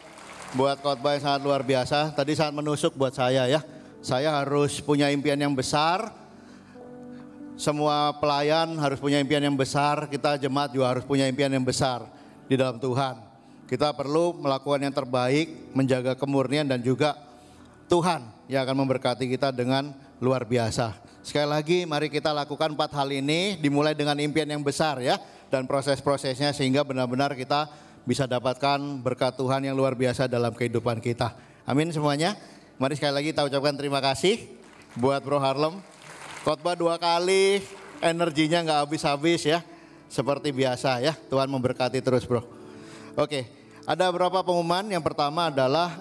buat khotbah yang sangat luar biasa. Tadi sangat menusuk buat saya ya. Saya harus punya impian yang besar. Semua pelayan harus punya impian yang besar. Kita jemaat juga harus punya impian yang besar di dalam Tuhan. Kita perlu melakukan yang terbaik, menjaga kemurnian dan juga Tuhan yang akan memberkati kita dengan luar biasa. Sekali lagi mari kita lakukan 4 hal ini, dimulai dengan impian yang besar ya. Dan proses-prosesnya sehingga benar-benar kita bisa dapatkan berkat Tuhan yang luar biasa dalam kehidupan kita. Amin semuanya. Mari sekali lagi kita ucapkan terima kasih buat Bro Harlem. Khotbah 2 kali, energinya nggak habis-habis ya. Seperti biasa ya, Tuhan memberkati terus bro. Oke, ada beberapa pengumuman. Yang pertama adalah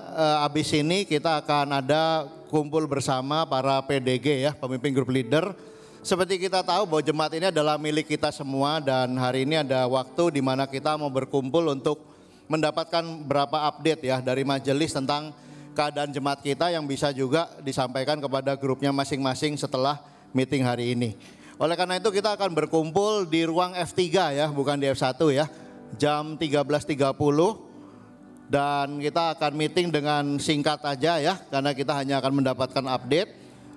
abis ini kita akan ada kumpul bersama para PDG ya, pemimpin grup leader. Seperti kita tahu bahwa jemaat ini adalah milik kita semua dan hari ini ada waktu di mana kita mau berkumpul untuk mendapatkan beberapa update ya dari majelis tentang keadaan jemaat kita yang bisa juga disampaikan kepada grupnya masing-masing setelah meeting hari ini. Oleh karena itu kita akan berkumpul di ruang F3 ya, bukan di F1 ya, jam 13.30. Dan kita akan meeting dengan singkat aja ya, karena kita hanya akan mendapatkan update.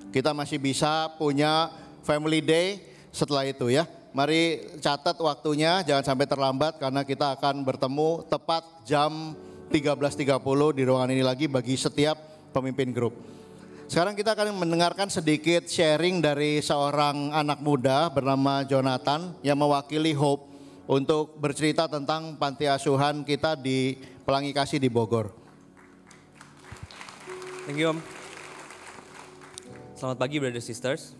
Kita masih bisa punya family day setelah itu ya. Mari catat waktunya, jangan sampai terlambat karena kita akan bertemu tepat jam 13.30 di ruangan ini lagi bagi setiap pemimpin grup. Sekarang kita akan mendengarkan sedikit sharing dari seorang anak muda bernama Jonathan yang mewakili Hope untuk bercerita tentang panti asuhan kita di Pelangi Kasih di Bogor. Thank you Om. Selamat pagi Brothers Sisters.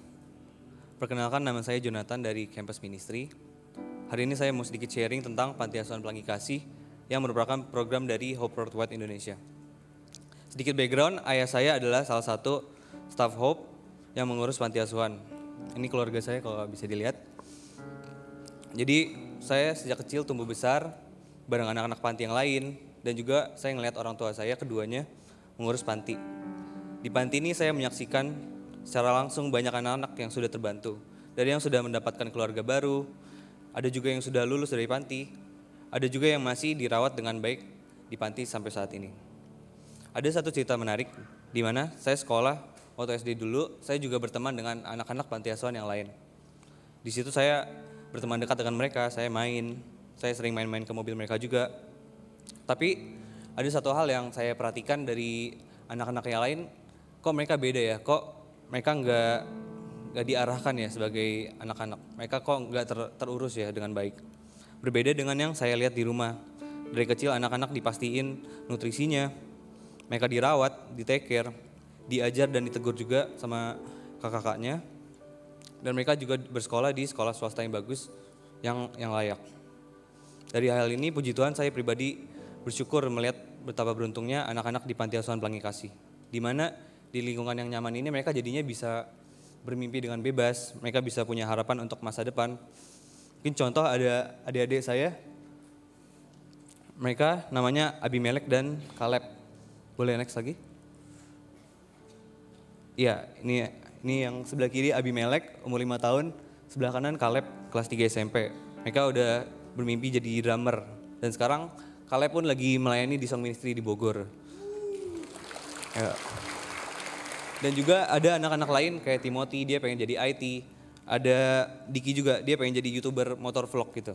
Perkenalkan nama saya Jonathan dari Campus Ministry. Hari ini saya mau sedikit sharing tentang Panti Asuhan Pelangi Kasih yang merupakan program dari Hope Worldwide Indonesia. Sedikit background, ayah saya adalah salah satu staf Hope yang mengurus panti asuhan. Ini keluarga saya kalau bisa dilihat. Jadi saya sejak kecil tumbuh besar bareng anak-anak panti yang lain. Dan juga saya ngelihat orang tua saya keduanya mengurus panti. Di panti ini saya menyaksikan secara langsung banyak anak-anak yang sudah terbantu. Dari yang sudah mendapatkan keluarga baru, ada juga yang sudah lulus dari panti, ada juga yang masih dirawat dengan baik di panti sampai saat ini. Ada satu cerita menarik di mana saya sekolah waktu SD dulu, saya juga berteman dengan anak-anak panti asuhan yang lain. Di situ saya berteman dekat dengan mereka, saya main, saya sering main-main ke mobil mereka juga. Tapi ada satu hal yang saya perhatikan dari anak-anak yang lain, kok mereka beda ya, kok mereka nggak diarahkan ya sebagai anak-anak, mereka kok nggak terurus ya dengan baik. Berbeda dengan yang saya lihat di rumah, dari kecil anak-anak dipastiin nutrisinya, mereka dirawat, di take care, diajar dan ditegur juga sama kakak-kakaknya, dan mereka juga bersekolah di sekolah swasta yang bagus, yang layak. Dari hal ini puji Tuhan saya pribadi bersyukur melihat betapa beruntungnya anak-anak di Panti Asuhan Pelangi Kasih. Di mana di lingkungan yang nyaman ini mereka jadinya bisa bermimpi dengan bebas, mereka bisa punya harapan untuk masa depan. Mungkin contoh ada adik-adik saya, mereka namanya Abimelek dan Kaleb. Boleh next lagi? Iya, ini yang sebelah kiri Abimelek umur 5 tahun, sebelah kanan Kaleb kelas 3 SMP. Mereka udah bermimpi jadi drummer dan sekarang Kaleb pun lagi melayani di Song Ministry di Bogor. Ya. Dan juga ada anak-anak lain kayak Timothy, dia pengen jadi IT. Ada Diki juga, dia pengen jadi YouTuber motor vlog gitu.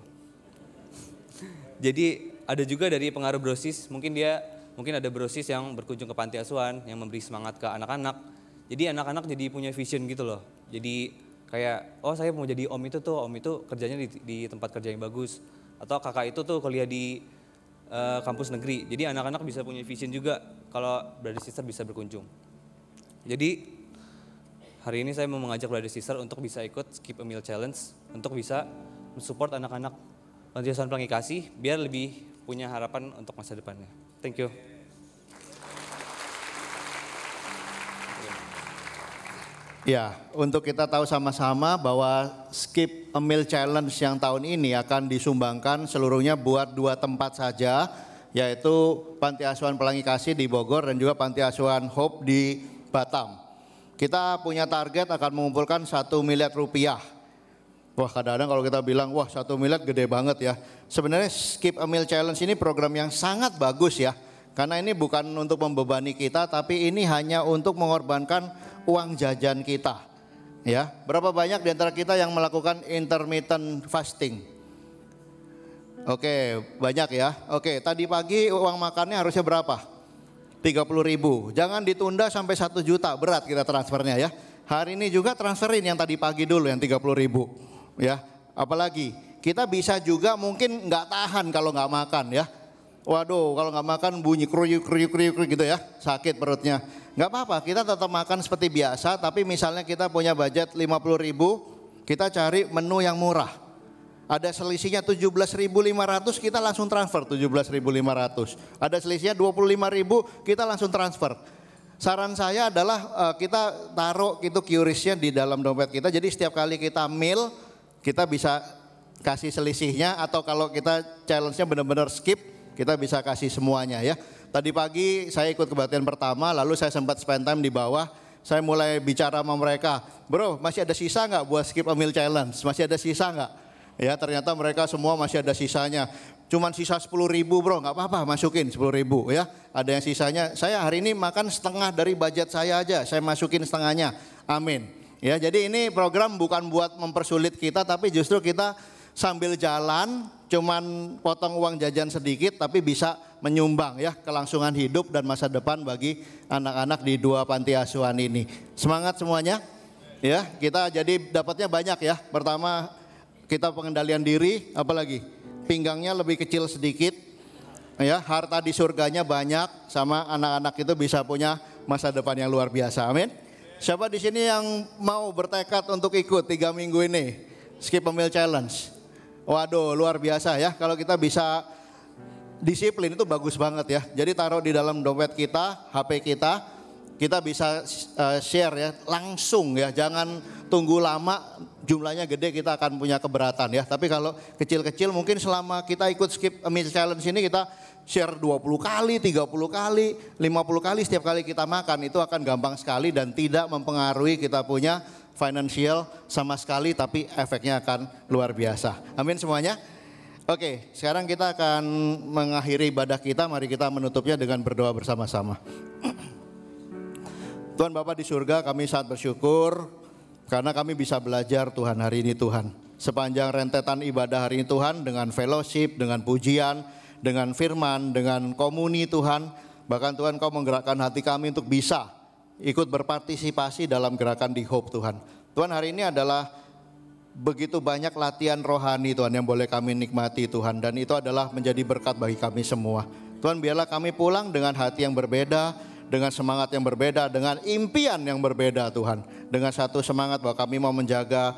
Jadi ada juga dari pengaruh Brosis, mungkin ada Brosis yang berkunjung ke panti asuhan, yang memberi semangat ke anak-anak. Jadi anak-anak jadi punya vision gitu loh. Jadi kayak, oh saya mau jadi om itu kerjanya di tempat kerja yang bagus. Atau kakak itu tuh kuliah di kampus negeri. Jadi anak-anak bisa punya vision juga kalau Brother Sister bisa berkunjung. Jadi hari ini saya mau mengajak Brother Sister untuk bisa ikut Skip a Meal Challenge untuk bisa mensupport anak-anak Panti Asuhan Pelangi Kasih biar lebih punya harapan untuk masa depannya. Thank you. Ya, untuk kita tahu sama-sama bahwa Skip a Meal Challenge yang tahun ini akan disumbangkan seluruhnya buat 2 tempat saja, yaitu Panti Asuhan Pelangi Kasih di Bogor dan juga Panti Asuhan Hope di Batam. Kita punya target akan mengumpulkan 1 miliar rupiah. Wah, kadang-kadang kalau kita bilang, wah 1 miliar gede banget ya. Sebenarnya Skip a Meal Challenge ini program yang sangat bagus ya. Karena ini bukan untuk membebani kita, tapi ini hanya untuk mengorbankan uang jajan kita. Ya, berapa banyak di antara kita yang melakukan intermittent fasting? Oke, banyak ya. Oke, tadi pagi uang makannya harusnya berapa? 30.000. Jangan ditunda sampai 1 juta, berat kita transfernya ya. Hari ini juga transferin yang tadi pagi dulu yang 30.000. Ya, apalagi kita bisa juga mungkin nggak tahan kalau nggak makan ya. Waduh, kalau nggak makan bunyi kruyuk gitu ya, sakit perutnya. Nggak apa-apa, kita tetap makan seperti biasa, tapi misalnya kita punya budget 50.000, kita cari menu yang murah. Ada selisihnya 17.500, kita langsung transfer 17.500. Ada selisihnya 25.000, kita langsung transfer. Saran saya adalah kita taruh itu QRIS-nya di dalam dompet kita, jadi setiap kali kita meal, kita bisa kasih selisihnya, atau kalau kita challenge-nya benar-benar skip, kita bisa kasih semuanya ya. Tadi pagi saya ikut kebaktian pertama, lalu saya sempat spend time di bawah. Saya mulai bicara sama mereka, bro masih ada sisa nggak buat Skip a Meal Challenge? Masih ada sisa nggak? Ya ternyata mereka semua masih ada sisanya. Cuman sisa 10.000 bro, nggak apa-apa masukin 10.000 ya. Ada yang sisanya, saya hari ini makan setengah dari budget saya aja, saya masukin setengahnya. Amin. Ya jadi ini program bukan buat mempersulit kita, tapi justru kita sambil jalan cuman potong uang jajan sedikit tapi bisa menyumbang ya kelangsungan hidup dan masa depan bagi anak-anak di 2 panti asuhan ini. Semangat semuanya ya, kita jadi dapatnya banyak ya. Pertama kita pengendalian diri, apalagi pinggangnya lebih kecil sedikit ya, harta di surganya banyak, sama anak-anak itu bisa punya masa depan yang luar biasa. Amin. Siapa di sini yang mau bertekad untuk ikut 3 minggu ini Skip a Meal Challenge? Waduh luar biasa ya, kalau kita bisa disiplin itu bagus banget ya. Jadi taruh di dalam dompet kita, HP kita bisa share ya langsung ya. Jangan tunggu lama, jumlahnya gede kita akan punya keberatan ya. Tapi kalau kecil-kecil mungkin selama kita ikut Skip a Meal Challenge ini kita share 20 kali, 30 kali, 50 kali setiap kali kita makan, itu akan gampang sekali dan tidak mempengaruhi kita punya financial sama sekali, tapi efeknya akan luar biasa. Amin semuanya. Oke, sekarang kita akan mengakhiri ibadah kita. Mari kita menutupnya dengan berdoa bersama-sama. Tuhan Bapa di surga, kami sangat bersyukur karena kami bisa belajar Tuhan hari ini Tuhan. Sepanjang rentetan ibadah hari ini Tuhan, dengan fellowship, dengan pujian, dengan firman, dengan komuni Tuhan. Bahkan Tuhan Kau menggerakkan hati kami untuk bisa ikut berpartisipasi dalam gerakan di Hope Tuhan. Tuhan hari ini adalah begitu banyak latihan rohani Tuhan yang boleh kami nikmati Tuhan. Dan itu adalah menjadi berkat bagi kami semua. Tuhan biarlah kami pulang dengan hati yang berbeda, dengan semangat yang berbeda, dengan impian yang berbeda Tuhan. Dengan satu semangat bahwa kami mau menjaga,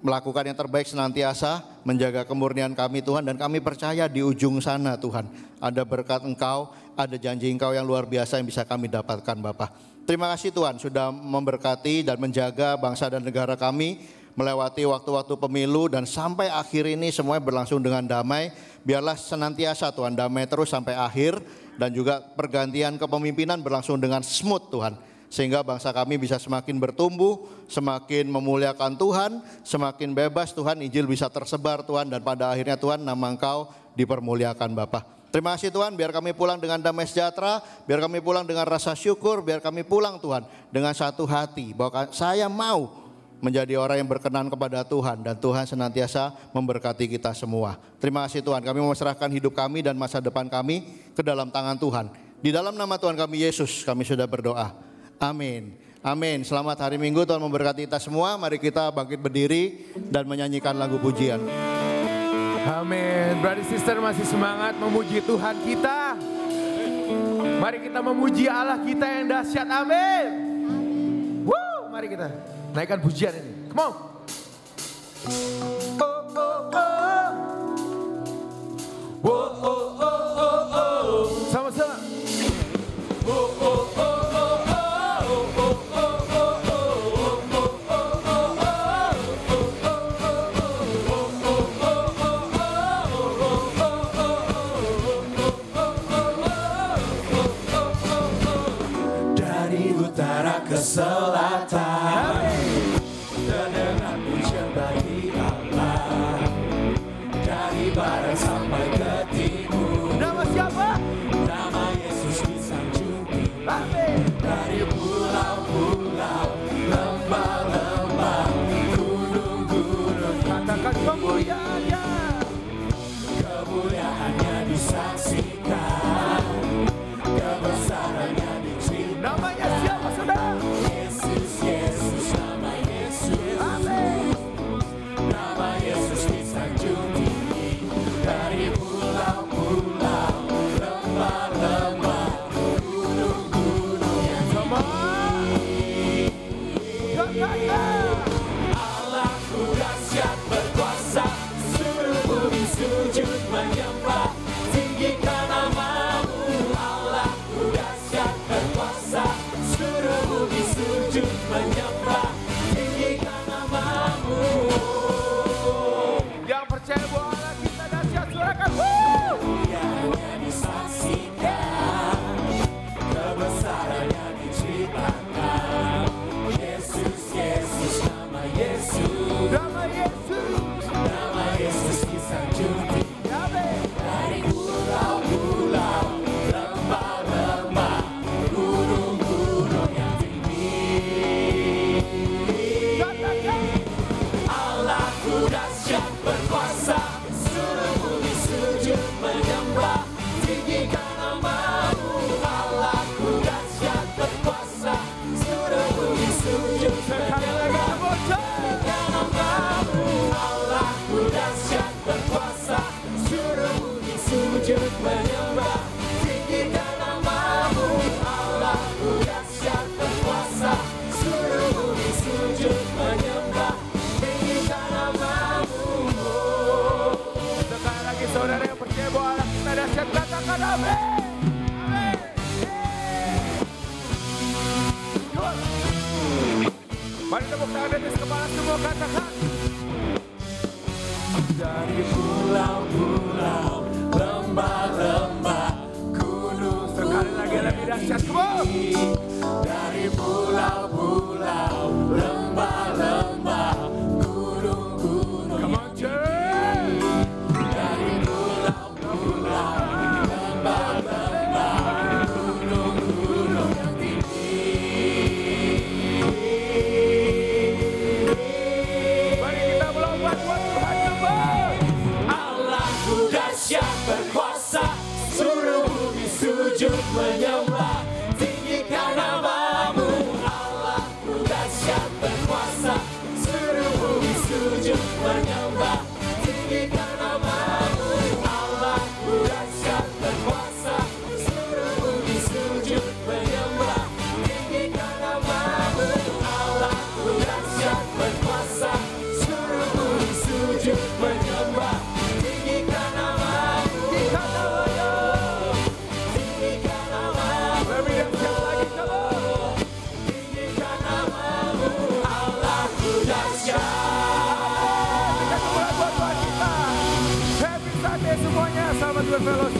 melakukan yang terbaik senantiasa, menjaga kemurnian kami Tuhan. Dan kami percaya di ujung sana Tuhan ada berkat Engkau, ada janji Engkau yang luar biasa yang bisa kami dapatkan Bapa. Terima kasih Tuhan sudah memberkati dan menjaga bangsa dan negara kami melewati waktu-waktu pemilu dan sampai akhir ini semuanya berlangsung dengan damai. Biarlah senantiasa Tuhan damai terus sampai akhir, dan juga pergantian kepemimpinan berlangsung dengan smooth Tuhan. Sehingga bangsa kami bisa semakin bertumbuh, semakin memuliakan Tuhan, semakin bebas Tuhan, Injil bisa tersebar Tuhan, dan pada akhirnya Tuhan nama Engkau dipermuliakan Bapa. Terima kasih Tuhan, biar kami pulang dengan damai sejahtera, biar kami pulang dengan rasa syukur, biar kami pulang Tuhan dengan satu hati bahwa saya mau menjadi orang yang berkenan kepada Tuhan, dan Tuhan senantiasa memberkati kita semua. Terima kasih Tuhan, kami mau serahkan hidup kami dan masa depan kami ke dalam tangan Tuhan. Di dalam nama Tuhan kami Yesus kami sudah berdoa. Amin. Amin. Selamat hari Minggu, Tuhan memberkati kita semua. Mari kita bangkit berdiri dan menyanyikan lagu pujian. Amin. Brother sister masih semangat memuji Tuhan kita. Mari kita memuji Allah kita yang dahsyat. Amin. Woo, mari kita naikkan pujian ini. Come on. Oh oh oh. Whoa oh oh oh oh. Sama-sama. Oh oh oh oh oh oh oh oh oh. tepuk tangan di atas kepala semua katakan. Dari pulau-pulau, lembah-lembah, gunung. Sekali lagi lebih dahsyat, come on. Dari pulau-pulau, lembah-lembah, gunung-gunung. Come on, church. Dari pulau-pulau, lembah-lembah, gunung-gunung yang tinggi. Mari kita melompat buat Tuhan, coba. Allahku dahsyat berkuasa, seluruh bumi sujud menyembah. Tinggikan namamu, Allahku dahsyat berkuasa, seluruh bumi sujud menyembah. Tinggikan namamu, Allahku dahsyat berkuasa, seluruh bumi sujud menyembah. Tinggikan namamu, Allahku dahsyat berkuasa, seluruh bumi sujud menyembah. Tinggikan namamu, tinggikan namamu, lebih dahsyat lagi kalau tinggikan namamu, Allahku dahsyat. Kita kembali buat Tuhan kita. Happy Sunday semuanya, sahabat Fellowship.